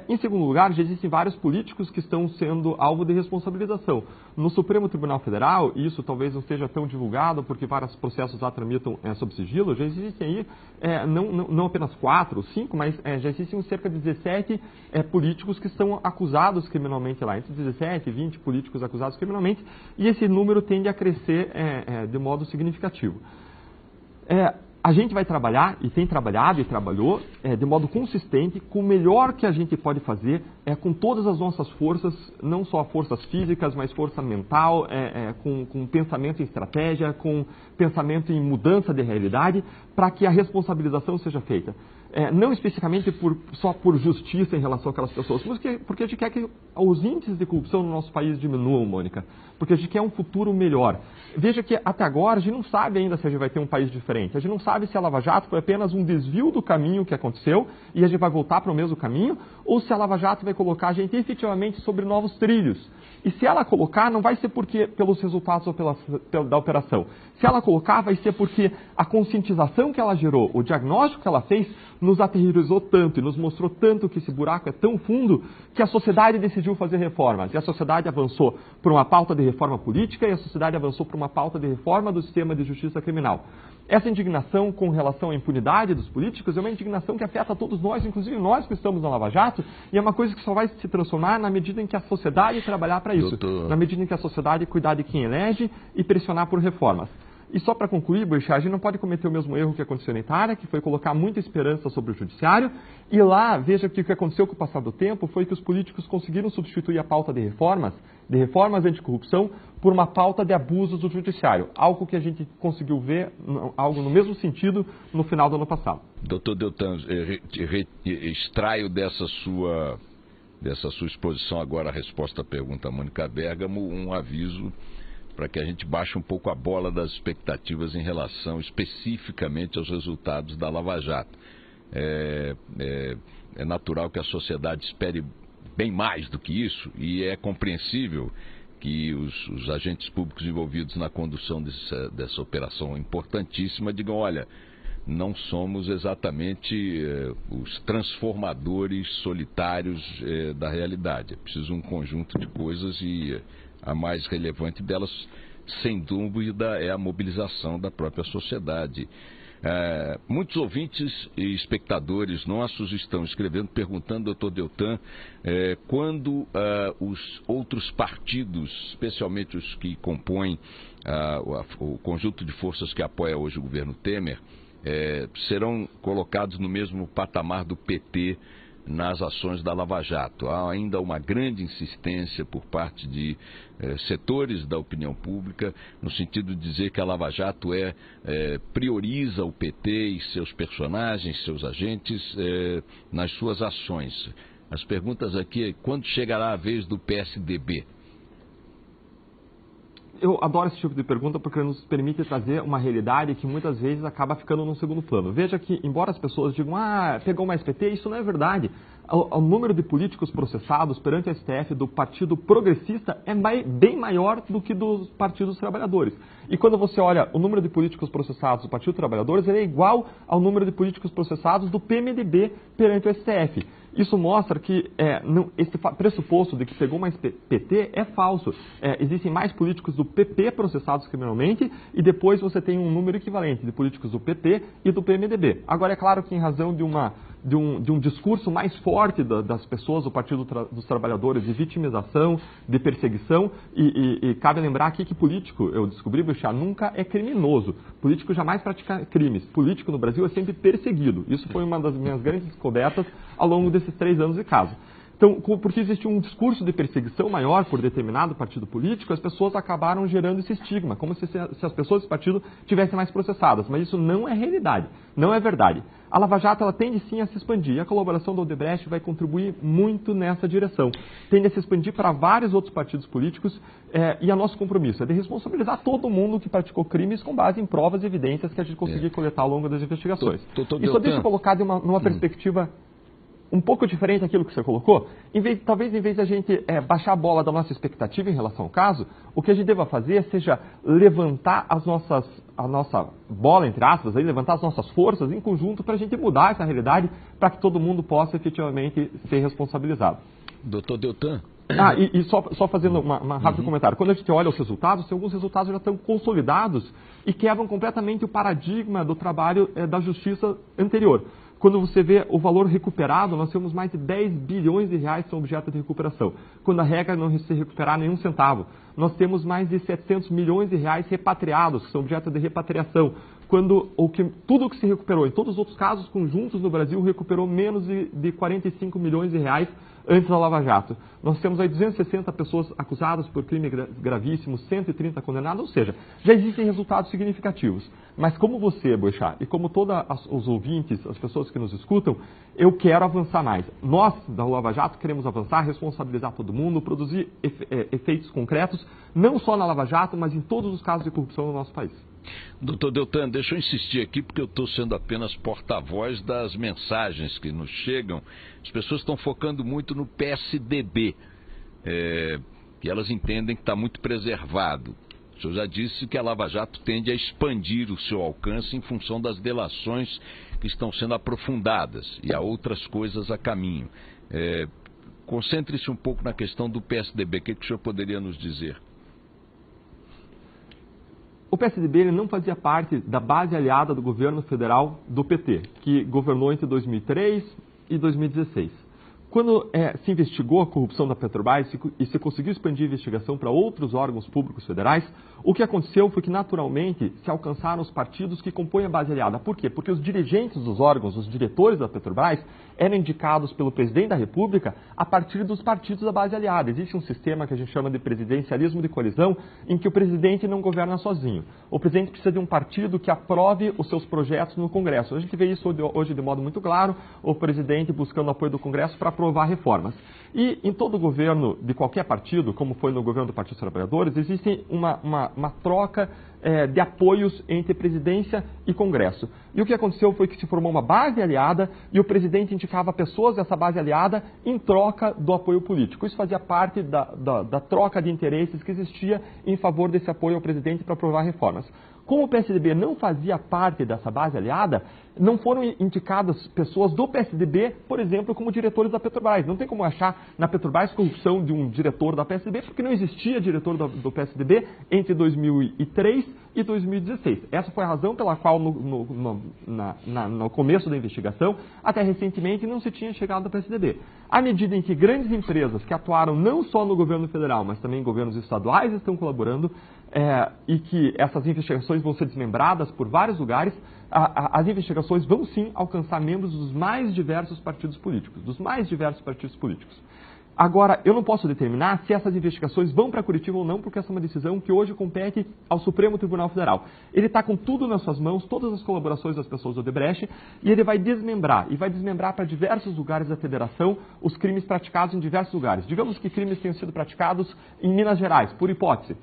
Em segundo lugar, já existem vários políticos que estão sendo alvo de responsabilização. No Supremo Tribunal Federal, e isso talvez não seja tão divulgado porque vários processos lá tramitam sob sigilo, já existem aí não apenas 4 ou 5, mas já existem cerca de 17 políticos que estão acusados criminalmente lá, entre 17 e 20 políticos acusados criminalmente, e esse número tende a crescer de modo significativo. A gente vai trabalhar, e tem trabalhado e trabalhou, de modo consistente, com o melhor que a gente pode fazer, com todas as nossas forças, não só forças físicas, mas força mental, com pensamento em estratégia, com pensamento em mudança de realidade, para que a responsabilização seja feita. Não especificamente só por justiça em relação àquelas pessoas, mas porque a gente quer que os índices de corrupção no nosso país diminuam, Mônica, porque a gente quer um futuro melhor. Veja que até agora a gente não sabe ainda se a gente vai ter um país diferente, a gente não sabe se a Lava Jato foi apenas um desvio do caminho que aconteceu e a gente vai voltar para o mesmo caminho, ou se a Lava Jato vai colocar a gente efetivamente sobre novos trilhos. E se ela colocar, não vai ser pelos resultados da operação. Se ela colocar, vai ser porque a conscientização que ela gerou, o diagnóstico que ela fez, nos aterrorizou tanto e nos mostrou tanto que esse buraco é tão fundo que a sociedade decidiu fazer reformas. E a sociedade avançou por uma pauta de reforma política e a sociedade avançou por uma pauta de reforma do sistema de justiça criminal. Essa indignação com relação à impunidade dos políticos é uma indignação que afeta todos nós, inclusive nós que estamos na Lava Jato, e é uma coisa que só vai se transformar na medida em que a sociedade trabalhar para isso, na medida em que a sociedade cuidar de quem elege e pressionar por reformas. E só para concluir, Boixá, a gente não pode cometer o mesmo erro que aconteceu na Itália, que foi colocar muita esperança sobre o judiciário, e lá, veja que o que aconteceu com o passar do tempo foi que os políticos conseguiram substituir a pauta de reformas anticorrupção, por uma pauta de abusos do judiciário, algo que a gente conseguiu ver, algo no mesmo sentido, no final do ano passado. Doutor Deltan, extraio dessa sua exposição agora a resposta à pergunta Mônica Bergamo, um aviso para que a gente baixe um pouco a bola das expectativas em relação especificamente aos resultados da Lava Jato. É natural que a sociedade espere bem mais do que isso e é compreensível que os agentes públicos envolvidos na condução dessa operação importantíssima digam, olha, não somos exatamente os transformadores solitários da realidade. É preciso um conjunto de coisas e a mais relevante delas, sem dúvida, é a mobilização da própria sociedade. Muitos ouvintes e espectadores nossos estão escrevendo, perguntando, doutor Deltan, quando os outros partidos, especialmente os que compõem o conjunto de forças que apoia hoje o governo Temer, serão colocados no mesmo patamar do PT nas ações da Lava Jato. Há ainda uma grande insistência por parte de setores da opinião pública, no sentido de dizer que a Lava Jato prioriza o PT e seus personagens, seus agentes, nas suas ações. As perguntas aqui, quando chegará a vez do PSDB? Eu adoro esse tipo de pergunta porque nos permite trazer uma realidade que muitas vezes acaba ficando num segundo plano. Veja que, embora as pessoas digam, pegou mais PT, isso não é verdade. O número de políticos processados perante a STF do Partido Progressista é bem maior do que dos partidos trabalhadores. E quando você olha o número de políticos processados do Partido Trabalhadores, ele é igual ao número de políticos processados do PMDB perante o STF. Isso mostra que esse pressuposto de que pegou mais PT é falso. Existem mais políticos do PP processados criminalmente e depois você tem um número equivalente de políticos do PT e do PMDB. Agora, é claro que em razão de um discurso mais forte das pessoas do Partido dos Trabalhadores de vitimização, de perseguição, e cabe lembrar aqui que político, eu descobri, Bechá, nunca é criminoso. Político jamais pratica crimes. Político no Brasil é sempre perseguido. Isso foi uma das minhas grandes descobertas ao longo desses 3 anos de caso. Então, porque existe um discurso de perseguição maior por determinado partido político, as pessoas acabaram gerando esse estigma, como se as pessoas desse partido tivessem mais processadas. Mas isso não é realidade, não é verdade. A Lava Jato ela tende sim a se expandir e a colaboração do Odebrecht vai contribuir muito nessa direção. Tende a se expandir para vários outros partidos políticos e o nosso compromisso é de responsabilizar todo mundo que praticou crimes com base em provas e evidências que a gente conseguir coletar ao longo das investigações. E só deixa eu colocar numa perspectiva um pouco diferente daquilo que você colocou. Talvez em vez de a gente baixar a bola da nossa expectativa em relação ao caso, o que a gente deva fazer seja levantar a nossa bola, entre aspas, levantar as nossas forças em conjunto para a gente mudar essa realidade para que todo mundo possa efetivamente ser responsabilizado. Doutor Deltan? E só fazendo um rápido comentário. Quando a gente olha os resultados, alguns resultados já estão consolidados e quebram completamente o paradigma do trabalho da justiça anterior. Quando você vê o valor recuperado, nós temos mais de 10 bilhões de reais que são objeto de recuperação. Quando a regra não se recuperar nenhum centavo, nós temos mais de 700 milhões de reais repatriados, que são objeto de repatriação. Tudo o que se recuperou, em todos os outros casos conjuntos no Brasil, recuperou menos de 45 milhões de reais antes da Lava Jato. Nós temos aí 260 pessoas acusadas por crime gravíssimo, 130 condenadas, ou seja, já existem resultados significativos. Mas como você, Boechat, e como todos os ouvintes, as pessoas que nos escutam, eu quero avançar mais. Nós, da Lava Jato, queremos avançar, responsabilizar todo mundo, produzir efeitos concretos, não só na Lava Jato, mas em todos os casos de corrupção no nosso país. Doutor Deltan, deixa eu insistir aqui, porque eu estou sendo apenas porta-voz das mensagens que nos chegam. As pessoas estão focando muito no PSDB, que elas entendem que está muito preservado. O senhor já disse que a Lava Jato tende a expandir o seu alcance em função das delações que estão sendo aprofundadas e há outras coisas a caminho. Concentre-se um pouco na questão do PSDB. O que o senhor poderia nos dizer? O PSDB ele não fazia parte da base aliada do governo federal do PT, que governou entre 2003 e 2016. Quando se investigou a corrupção da Petrobras e se conseguiu expandir a investigação para outros órgãos públicos federais, o que aconteceu foi que, naturalmente, se alcançaram os partidos que compõem a base aliada. Por quê? Porque os dirigentes dos órgãos, os diretores da Petrobras, eram indicados pelo presidente da República a partir dos partidos da base aliada. Existe um sistema que a gente chama de presidencialismo de coalizão, em que o presidente não governa sozinho. O presidente precisa de um partido que aprove os seus projetos no Congresso. A gente vê isso hoje de modo muito claro, o presidente buscando o apoio do Congresso para aprovar reformas. E em todo governo de qualquer partido, como foi no governo do Partido dos Trabalhadores, existe uma troca de apoios entre presidência e Congresso. E o que aconteceu foi que se formou uma base aliada e o presidente indicava pessoas dessa base aliada em troca do apoio político. Isso fazia parte da troca de interesses que existia em favor desse apoio ao presidente para aprovar reformas. Como o PSDB não fazia parte dessa base aliada, não foram indicadas pessoas do PSDB, por exemplo, como diretores da Petrobras. Não tem como achar na Petrobras corrupção de um diretor da PSDB, porque não existia diretor do PSDB entre 2003 e 2016. Essa foi a razão pela qual no começo da investigação, até recentemente, não se tinha chegado ao PSDB. À medida em que grandes empresas que atuaram não só no governo federal, mas também em governos estaduais estão colaborando, e que essas investigações vão ser desmembradas por vários lugares, as investigações vão sim alcançar membros dos mais diversos partidos políticos, Agora, eu não posso determinar se essas investigações vão para Curitiba ou não, porque essa é uma decisão que hoje compete ao Supremo Tribunal Federal. Ele está com tudo nas suas mãos, todas as colaborações das pessoas do Odebrecht, e ele vai desmembrar para diversos lugares da federação os crimes praticados em diversos lugares. Digamos que crimes tenham sido praticados em Minas Gerais, por hipótese.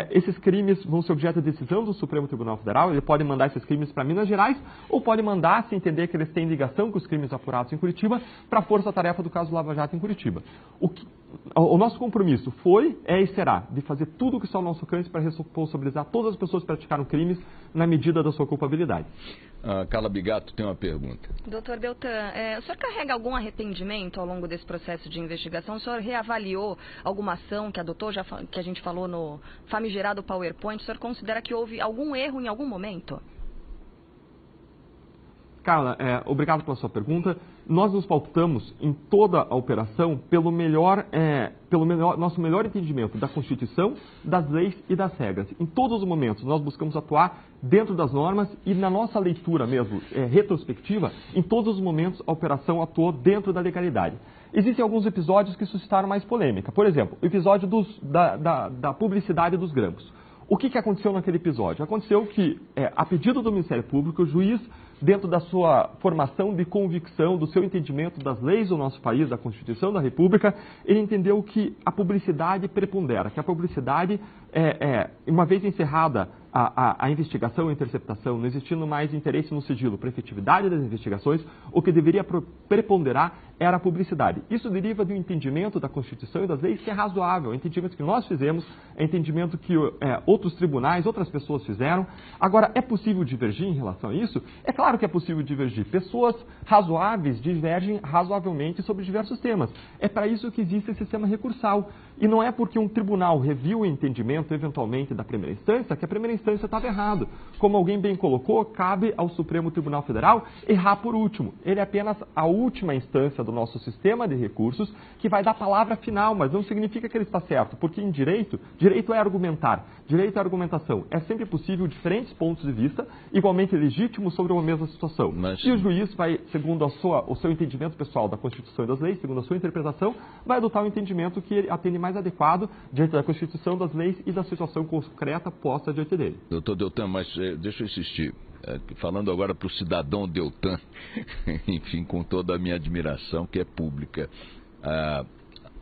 Esses crimes vão ser objeto de decisão do Supremo Tribunal Federal. Ele pode mandar esses crimes para Minas Gerais ou pode mandar, se entender que eles têm ligação com os crimes apurados em Curitiba, para a força-tarefa do caso Lava Jato em Curitiba. O nosso compromisso foi, e será de fazer tudo o que está ao nosso alcance para responsabilizar todas as pessoas que praticaram crimes na medida da sua culpabilidade. Carla Bigato tem uma pergunta. Doutor Deltan, o senhor carrega algum arrependimento ao longo desse processo de investigação? O senhor reavaliou alguma ação que adotou, que a gente falou no famigerado PowerPoint? O senhor considera que houve algum erro em algum momento? Carla, obrigado pela sua pergunta. Nós nos pautamos em toda a operação pelo nosso melhor entendimento da Constituição, das leis e das regras. Em todos os momentos, nós buscamos atuar dentro das normas e na nossa leitura mesmo, retrospectiva, em todos os momentos a operação atuou dentro da legalidade. Existem alguns episódios que suscitaram mais polêmica. Por exemplo, o episódio da publicidade dos grampos. O que aconteceu naquele episódio? Aconteceu que, a pedido do Ministério Público, o juiz, dentro da sua formação de convicção, do seu entendimento das leis do nosso país, da Constituição da República, ele entendeu que a publicidade prepondera, que a publicidade, uma vez encerrada a investigação e a interceptação, não existindo mais interesse no sigilo para a efetividade das investigações, o que deveria preponderar era a publicidade. Isso deriva de um entendimento da Constituição e das leis que é razoável, é um entendimento que nós fizemos, é um entendimento que outros tribunais, outras pessoas fizeram. Agora, é possível divergir em relação a isso? É claro que é possível divergir. Pessoas razoáveis divergem razoavelmente sobre diversos temas. É para isso que existe esse sistema recursal. E não é porque um tribunal reviu o entendimento, eventualmente, da primeira instância, que a primeira instância estava errado. Como alguém bem colocou, cabe ao Supremo Tribunal Federal errar por último. Ele é apenas a última instância do nosso sistema de recursos que vai dar a palavra final, mas não significa que ele está certo, porque em direito é argumentar, direito é argumentação. É sempre possível diferentes pontos de vista, igualmente legítimos sobre uma mesma situação. E o juiz vai, segundo o seu entendimento pessoal da Constituição e das leis, segundo a sua interpretação, vai adotar um entendimento que ele atende mais adequado diante da Constituição, das leis e da situação concreta posta diante dele. Doutor Deltan, mas deixa eu insistir. Falando agora para o cidadão Deltan, enfim, com toda a minha admiração, que é pública,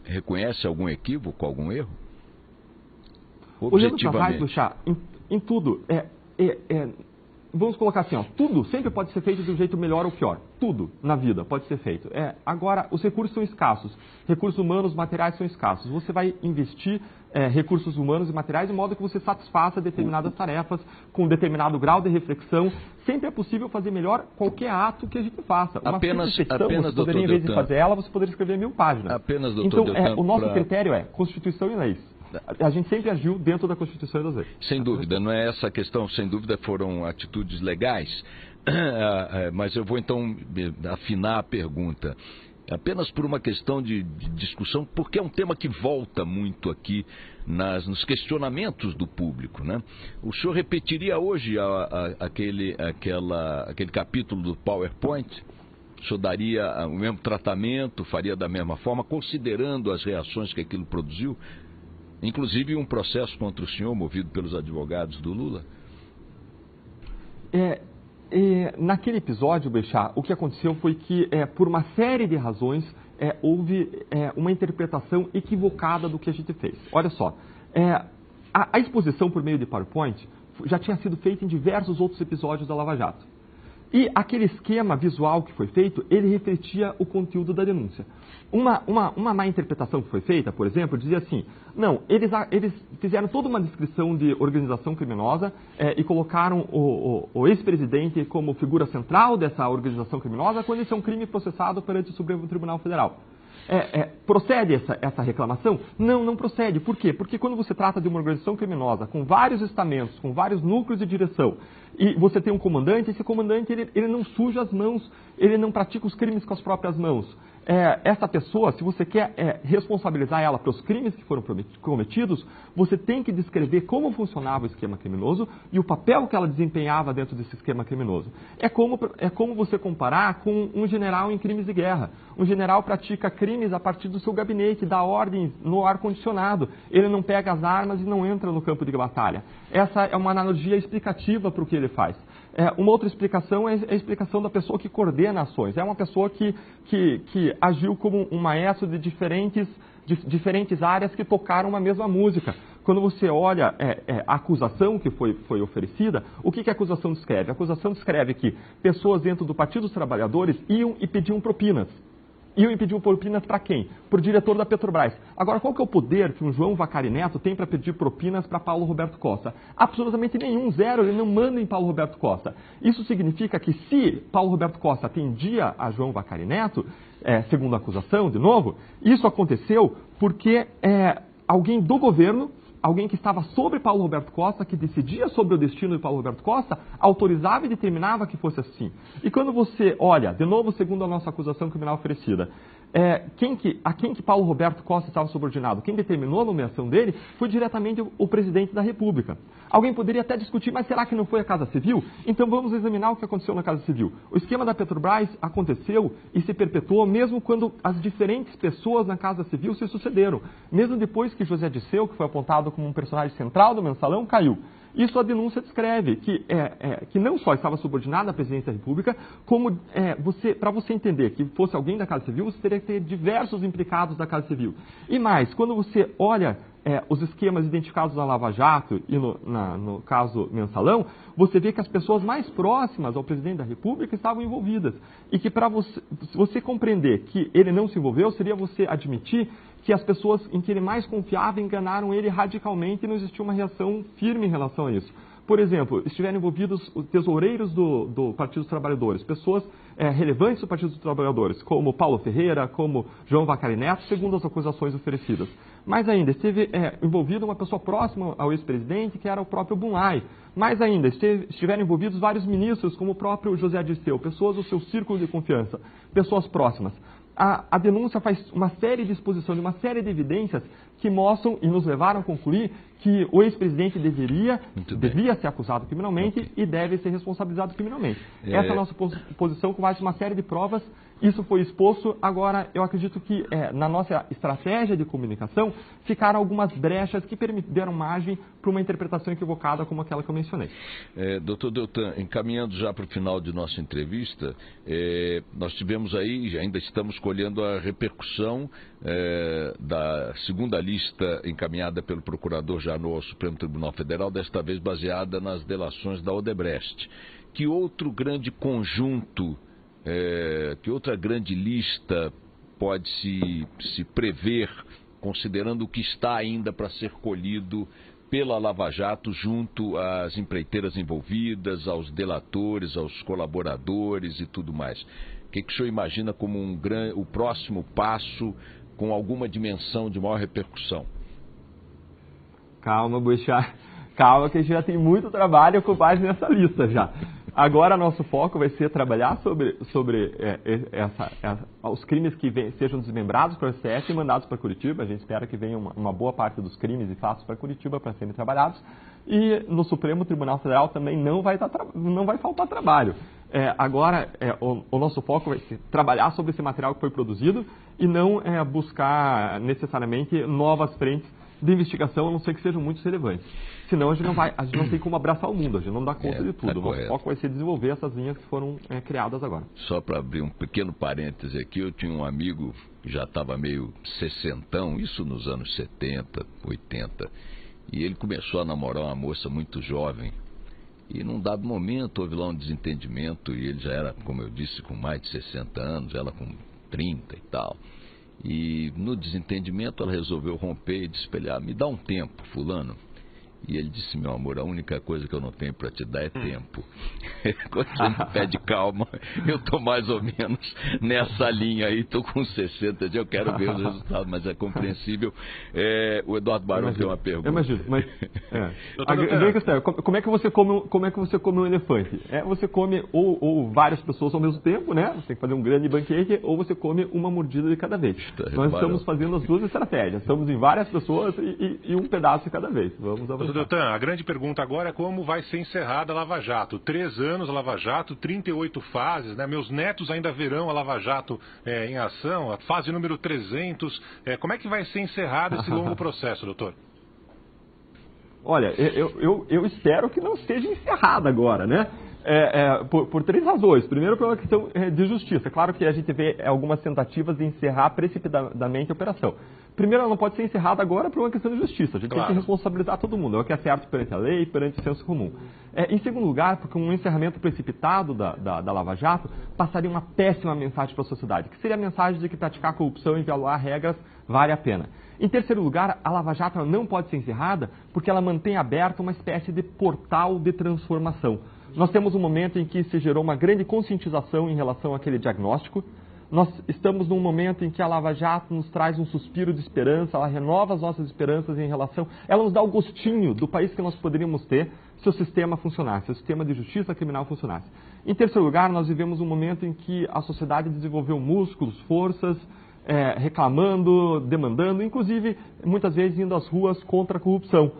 reconhece algum equívoco, algum erro? Olhando para trás do chá, em tudo, vamos colocar assim, tudo sempre pode ser feito de um jeito melhor ou pior. Tudo na vida pode ser feito. Agora, os recursos são escassos. Recursos humanos, materiais são escassos. Você vai investir recursos humanos e materiais de modo que você satisfaça determinadas tarefas com determinado grau de reflexão. Sempre é possível fazer melhor qualquer ato que a gente faça. Uma petição, você poderia, em vez de fazer ela, você poderia escrever 1000 páginas. Apenas, doutor Deltan, o nosso critério é Constituição e leis. A gente sempre agiu dentro da Constituição e das leis. Sem dúvida, não é essa questão, sem dúvida foram atitudes legais, mas eu vou então afinar a pergunta. Apenas por uma questão de discussão, porque é um tema que volta muito aqui nos questionamentos do público, né? O senhor repetiria hoje aquele capítulo do PowerPoint? O senhor daria o mesmo tratamento, faria da mesma forma, considerando as reações que aquilo produziu? Inclusive um processo contra o senhor movido pelos advogados do Lula? Naquele episódio, Bechá, o que aconteceu foi que, por uma série de razões, houve uma interpretação equivocada do que a gente fez. Olha só, a exposição por meio de PowerPoint já tinha sido feita em diversos outros episódios da Lava Jato. E aquele esquema visual que foi feito, ele refletia o conteúdo da denúncia. Uma má interpretação que foi feita, por exemplo, dizia assim, não, eles fizeram toda uma descrição de organização criminosa e colocaram o ex-presidente como figura central dessa organização criminosa quando isso é um crime processado perante o Supremo Tribunal Federal. Procede essa reclamação? Não procede. Por quê? Porque quando você trata de uma organização criminosa com vários estamentos, com vários núcleos de direção, e você tem um comandante, esse comandante ele não suja as mãos, ele não pratica os crimes com as próprias mãos. Essa pessoa, se você quer responsabilizar ela pelos crimes que foram cometidos, você tem que descrever como funcionava o esquema criminoso e o papel que ela desempenhava dentro desse esquema criminoso. É como você comparar com um general em crimes de guerra. Um general pratica crimes a partir do seu gabinete, dá ordens no ar-condicionado. Ele não pega as armas e não entra no campo de batalha. Essa é uma analogia explicativa para o que ele faz. Uma outra explicação é a explicação da pessoa que coordena ações. É uma pessoa que agiu como um maestro de diferentes áreas que tocaram uma mesma música. Quando você olha a acusação que foi oferecida, o que a acusação descreve? A acusação descreve que pessoas dentro do Partido dos Trabalhadores iam e pediam propinas. Iam e pediam propinas para quem? Para o diretor da Petrobras. Agora, qual que é o poder que um João Vacari Neto tem para pedir propinas para Paulo Roberto Costa? Absolutamente nenhum, zero, ele não manda em Paulo Roberto Costa. Isso significa que se Paulo Roberto Costa atendia a João Vacari Neto, segundo a acusação, de novo, isso aconteceu porque alguém do governo, alguém que estava sobre Paulo Roberto Costa, que decidia sobre o destino de Paulo Roberto Costa, autorizava e determinava que fosse assim. E quando você olha, de novo, segundo a nossa acusação criminal oferecida, a quem que Paulo Roberto Costa estava subordinado? Quem determinou a nomeação dele foi diretamente o presidente da República. Alguém poderia até discutir, mas será que não foi a Casa Civil? Então vamos examinar o que aconteceu na Casa Civil. O esquema da Petrobras aconteceu e se perpetuou mesmo quando as diferentes pessoas na Casa Civil se sucederam. Mesmo depois que José Disseu, que foi apontado como um personagem central do mensalão, caiu. Isso a denúncia descreve, que não só estava subordinado à presidência da República, como para você entender que fosse alguém da Casa Civil, você teria que ter diversos implicados da Casa Civil. E mais, quando você olha os esquemas identificados na Lava Jato e no caso Mensalão, você vê que as pessoas mais próximas ao presidente da República estavam envolvidas. E que para você compreender que ele não se envolveu, seria você admitir que as pessoas em que ele mais confiava enganaram ele radicalmente e não existiu uma reação firme em relação a isso. Por exemplo, estiveram envolvidos os tesoureiros do Partido dos Trabalhadores, pessoas relevantes do Partido dos Trabalhadores, como Paulo Ferreira, como João Vacari Neto, segundo as acusações oferecidas. Mais ainda, esteve envolvida uma pessoa próxima ao ex-presidente, que era o próprio Bunlai. Mais ainda, estiveram envolvidos vários ministros, como o próprio José Disseu, pessoas do seu círculo de confiança, pessoas próximas. A denúncia faz uma série de exposições, uma série de evidências que mostram e nos levaram a concluir que o ex-presidente devia ser acusado criminalmente e deve ser responsabilizado criminalmente. Essa é a nossa posição com mais uma série de provas. Isso foi exposto. Agora, eu acredito que na nossa estratégia de comunicação ficaram algumas brechas que deram margem para uma interpretação equivocada como aquela que eu mencionei. Doutor Deltan, encaminhando já para o final de nossa entrevista, nós tivemos aí, ainda estamos colhendo a repercussão da segunda lista encaminhada pelo procurador Janot ao Supremo Tribunal Federal, desta vez baseada nas delações da Odebrecht. Que outro grande conjunto, que outra grande lista pode se prever, considerando o que está ainda para ser colhido pela Lava Jato junto às empreiteiras envolvidas, aos delatores, aos colaboradores e tudo mais? O que o senhor imagina como o próximo passo com alguma dimensão de maior repercussão? Calma, Boechat. Calma, que a gente já tem muito trabalho com base nessa lista já. Agora, nosso foco vai ser trabalhar sobre os crimes que sejam desmembrados para o STF e mandados para Curitiba. A gente espera que venha uma boa parte dos crimes e fatos para Curitiba para serem trabalhados. E no Supremo Tribunal Federal também não vai faltar trabalho. Agora, o nosso foco vai ser trabalhar sobre esse material que foi produzido e não buscar necessariamente novas frentes de investigação, a não ser que sejam muito relevantes. Senão a gente não tem como abraçar o mundo, a gente não dá conta de tudo. O nosso foco vai ser desenvolver essas linhas que foram criadas agora. Só para abrir um pequeno parêntese aqui, eu tinha um amigo que já estava meio sessentão, isso nos anos 70, 80, e ele começou a namorar uma moça muito jovem. E num dado momento houve lá um desentendimento e ele já era, como eu disse, com mais de 60 anos, ela com 30 e tal. E no desentendimento ela resolveu romper e disse: me dá um tempo, fulano, E ele disse, meu amor, a única coisa que eu não tenho para te dar é tempo. Quando você me pede calma, eu estou mais ou menos nessa linha aí, estou com 60 dias, eu quero ver os resultados, mas é compreensível. O Eduardo Barão tem uma pergunta. Eu imagino, mas... Como é que você come um elefante? Você come ou várias pessoas ao mesmo tempo, né? Você tem que fazer um grande banquete, ou você come uma mordida de cada vez. Nós estamos fazendo as duas estratégias. Estamos em várias pessoas e um pedaço de cada vez. Vamos avançar. Doutor Deltan, a grande pergunta agora é como vai ser encerrada a Lava Jato. 3 anos a Lava Jato, 38 fases, né? Meus netos ainda verão a Lava Jato em ação, a fase número 300. Como é que vai ser encerrado esse longo processo, doutor? Olha, eu espero que não seja encerrada agora, né? Por 3 razões. Primeiro, por uma questão de justiça. Claro que a gente vê algumas tentativas de encerrar precipitadamente a operação. Primeiro, ela não pode ser encerrada agora por uma questão de justiça. A gente tem que responsabilizar todo mundo. É o que é certo perante a lei e perante o senso comum. Em segundo lugar, porque um encerramento precipitado da Lava Jato passaria uma péssima mensagem para a sociedade, que seria a mensagem de que praticar corrupção e violar regras vale a pena. Em terceiro lugar, a Lava Jato não pode ser encerrada porque ela mantém aberta uma espécie de portal de transformação. Nós temos um momento em que se gerou uma grande conscientização em relação àquele diagnóstico. Nós estamos num momento em que a Lava Jato nos traz um suspiro de esperança, ela renova as nossas esperanças em relação... Ela nos dá o gostinho do país que nós poderíamos ter se o sistema funcionasse, se o sistema de justiça criminal funcionasse. Em terceiro lugar, nós vivemos um momento em que a sociedade desenvolveu músculos, forças, reclamando, demandando, inclusive, muitas vezes indo às ruas contra a corrupção.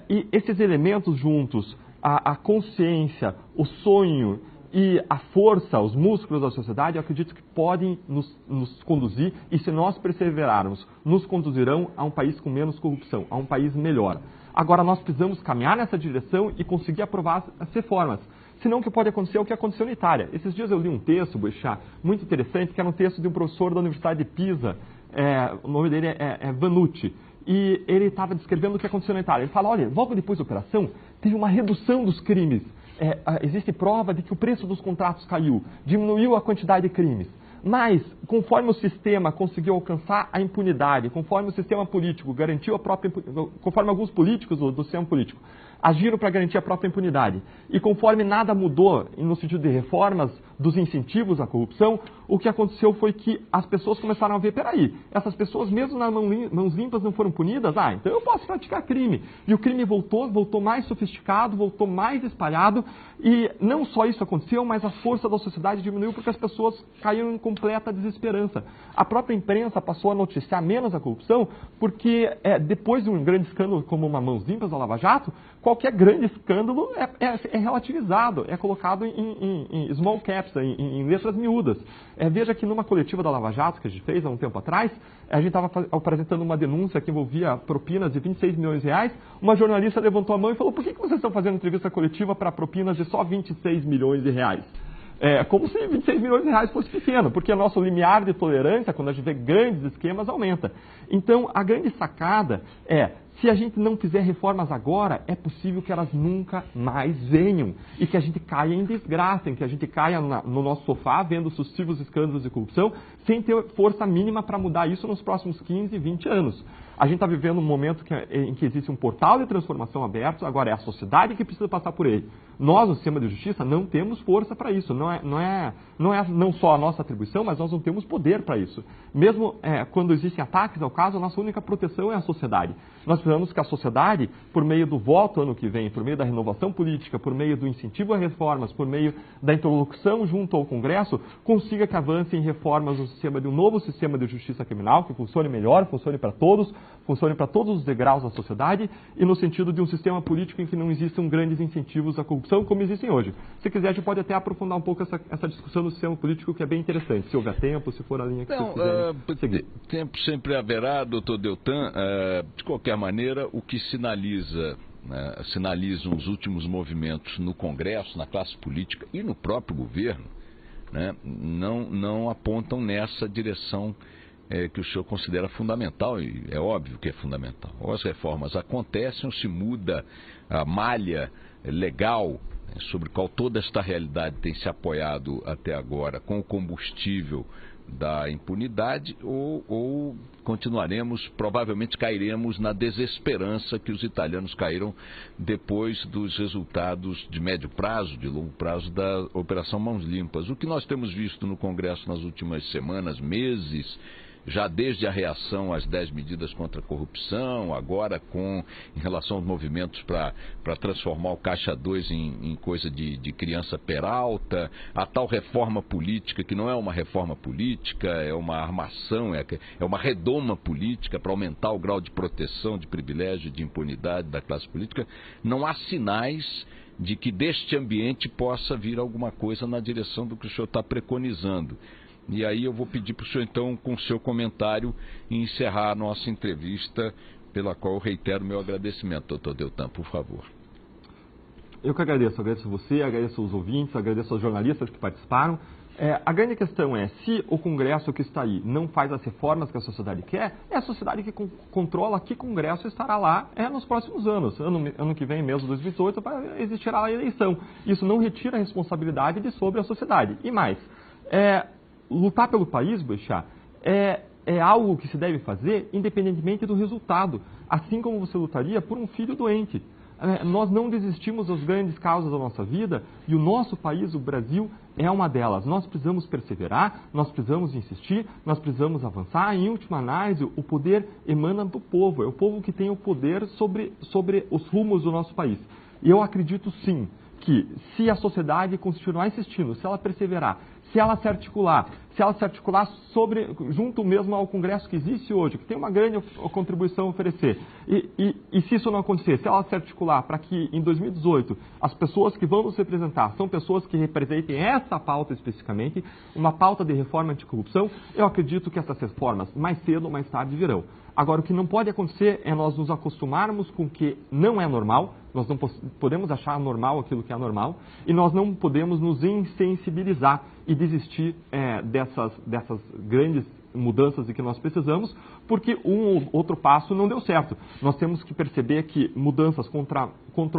E esses elementos juntos, a consciência, o sonho e a força, os músculos da sociedade, eu acredito que podem nos conduzir, e se nós perseverarmos, nos conduzirão a um país com menos corrupção, a um país melhor. Agora, nós precisamos caminhar nessa direção e conseguir aprovar as reformas. Senão, o que pode acontecer é o que aconteceu na Itália. Esses dias eu li um texto, Boechat, muito interessante, que era um texto de um professor da Universidade de Pisa, o nome dele é Vanucci, e ele estava descrevendo o que aconteceu na Itália. Ele fala, olha, logo depois da operação, teve uma redução dos crimes. Existe prova de que o preço dos contratos caiu, diminuiu a quantidade de crimes. Mas, conforme o sistema conseguiu alcançar a impunidade, conforme o sistema político garantiu a própria impunidade, conforme alguns políticos do sistema político agiram para garantir a própria impunidade, e conforme nada mudou no sentido de reformas dos incentivos à corrupção, o que aconteceu foi que as pessoas começaram a ver, peraí, essas pessoas mesmo nas mãos limpas não foram punidas? Então eu posso praticar crime. E o crime voltou mais sofisticado, voltou mais espalhado, e não só isso aconteceu, mas a força da sociedade diminuiu porque as pessoas caíram em completa desesperança. A própria imprensa passou a noticiar menos a corrupção, porque depois de um grande escândalo como uma Mãos Limpas da Lava Jato, qualquer grande escândalo é relativizado, é colocado em small caps, em letras miúdas. Veja que numa coletiva da Lava Jato, que a gente fez há um tempo atrás, a gente estava apresentando uma denúncia que envolvia propinas de 26 milhões de reais, uma jornalista levantou a mão e falou, por que vocês estão fazendo entrevista coletiva para propinas de só 26 milhões de reais? Como se 26 milhões de reais fosse pequeno, porque o nosso limiar de tolerância, quando a gente vê grandes esquemas, aumenta. Então, a grande sacada se a gente não fizer reformas agora, é possível que elas nunca mais venham e que a gente caia em desgraça, que a gente caia no nosso sofá vendo sucessivos escândalos de corrupção sem ter força mínima para mudar isso nos próximos 15, 20 anos. A gente está vivendo um momento em que existe um portal de transformação aberto, agora é a sociedade que precisa passar por ele. Nós, no sistema de justiça, não temos força para isso. Não só a nossa atribuição, mas nós não temos poder para isso. Mesmo quando existem ataques ao caso, a nossa única proteção é a sociedade. Nós precisamos que a sociedade, por meio do voto ano que vem, por meio da renovação política, por meio do incentivo a reformas, por meio da interlocução junto ao Congresso, consiga que avance em reformas de um novo sistema de justiça criminal, que funcione melhor, funcione para todos os degraus da sociedade, e no sentido de um sistema político em que não existam grandes incentivos à corrupção, como existem hoje. Se quiser, a gente pode até aprofundar um pouco essa discussão do sistema político, que é bem interessante, se houver tempo, se for a linha que vocês quiserem seguir. Tempo sempre haverá, doutor Deltan. De qualquer maneira, o que sinalizam os últimos movimentos no Congresso, na classe política e no próprio governo, não apontam nessa direção que o senhor considera fundamental, e é óbvio que é fundamental. Ou as reformas acontecem, ou se muda a malha legal sobre qual toda esta realidade tem se apoiado até agora, com o combustível da impunidade ou continuaremos, provavelmente cairemos na desesperança que os italianos caíram depois dos resultados de médio prazo, de longo prazo da Operação Mãos Limpas. O que nós temos visto no Congresso nas últimas semanas, meses, já desde a reação às 10 medidas contra a corrupção, agora em relação aos movimentos para transformar o Caixa 2 em coisa de criança peralta, a tal reforma política, que não é uma reforma política, é uma armação, é uma redoma política para aumentar o grau de proteção, de privilégio, de impunidade da classe política. Não há sinais de que deste ambiente possa vir alguma coisa na direção do que o senhor está preconizando. E aí eu vou pedir para o senhor, então, com o seu comentário, encerrar a nossa entrevista, pela qual eu reitero meu agradecimento, doutor Deltan, por favor. Eu que agradeço você, agradeço os ouvintes, agradeço aos jornalistas que participaram. A grande questão é, se o Congresso que está aí não faz as reformas que a sociedade quer, é a sociedade que controla que Congresso estará lá nos próximos anos. Ano que vem, mesmo 2018, existirá a eleição. Isso não retira a responsabilidade de sobre a sociedade. E mais, lutar pelo país, Boechat, é algo que se deve fazer independentemente do resultado, assim como você lutaria por um filho doente. Nós não desistimos das grandes causas da nossa vida e o nosso país, o Brasil, é uma delas. Nós precisamos perseverar, nós precisamos insistir, nós precisamos avançar. Em última análise, o poder emana do povo, é o povo que tem o poder sobre os rumos do nosso país. E eu acredito sim que se a sociedade continuar insistindo, se ela perseverar, se ela se articular junto mesmo ao Congresso que existe hoje, que tem uma grande contribuição a oferecer, e se isso não acontecer, se ela se articular para que em 2018 as pessoas que vão nos representar são pessoas que representem essa pauta especificamente, uma pauta de reforma anticorrupção, eu acredito que essas reformas mais cedo ou mais tarde virão. Agora, o que não pode acontecer é nós nos acostumarmos com o que não é normal, nós não podemos achar normal aquilo que é normal, e nós não podemos nos insensibilizar e desistir dessas grandes mudanças de que nós precisamos, porque um ou outro passo não deu certo. Nós temos que perceber que mudanças contra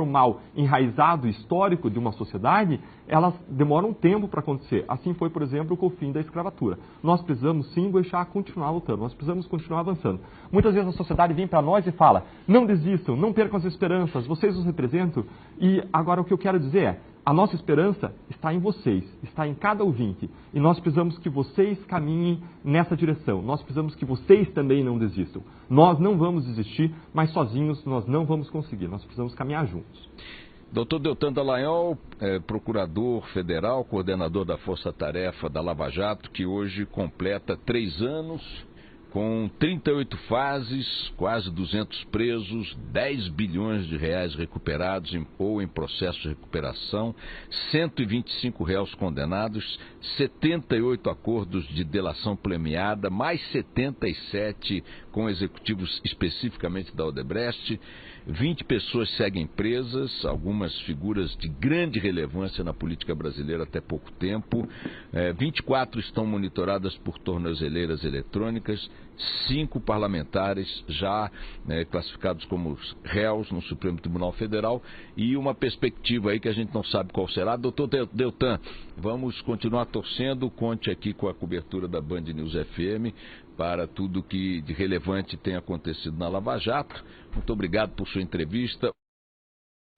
o mal enraizado, histórico de uma sociedade, elas demoram tempo para acontecer. Assim foi, por exemplo, com o fim da escravatura. Nós precisamos sim deixar continuar lutando, nós precisamos continuar avançando. Muitas vezes a sociedade vem para nós e fala, não desistam, não percam as esperanças, vocês os representam. E agora o que eu quero dizer é, a nossa esperança está em vocês, está em cada ouvinte. E nós precisamos que vocês caminhem nessa direção. Nós precisamos que vocês também não desistam. Nós não vamos desistir, mas sozinhos nós não vamos conseguir. Nós precisamos caminhar juntos. Dr. Deltan Dallagnol, procurador federal, coordenador da Força Tarefa da Lava Jato, que hoje completa 3 anos, com 38 fases, quase 200 presos, 10 bilhões de reais recuperados ou em processo de recuperação, 125 réus condenados, 78 acordos de delação premiada, mais 77 com executivos especificamente da Odebrecht, 20 pessoas seguem presas, algumas figuras de grande relevância na política brasileira até pouco tempo, 24 estão monitoradas por tornozeleiras eletrônicas, 5 parlamentares já classificados como réus no Supremo Tribunal Federal e uma perspectiva aí que a gente não sabe qual será. Doutor Deltan, vamos continuar torcendo, conte aqui com a cobertura da Band News FM para tudo que de relevante tem acontecido na Lava Jato. Muito obrigado por sua entrevista.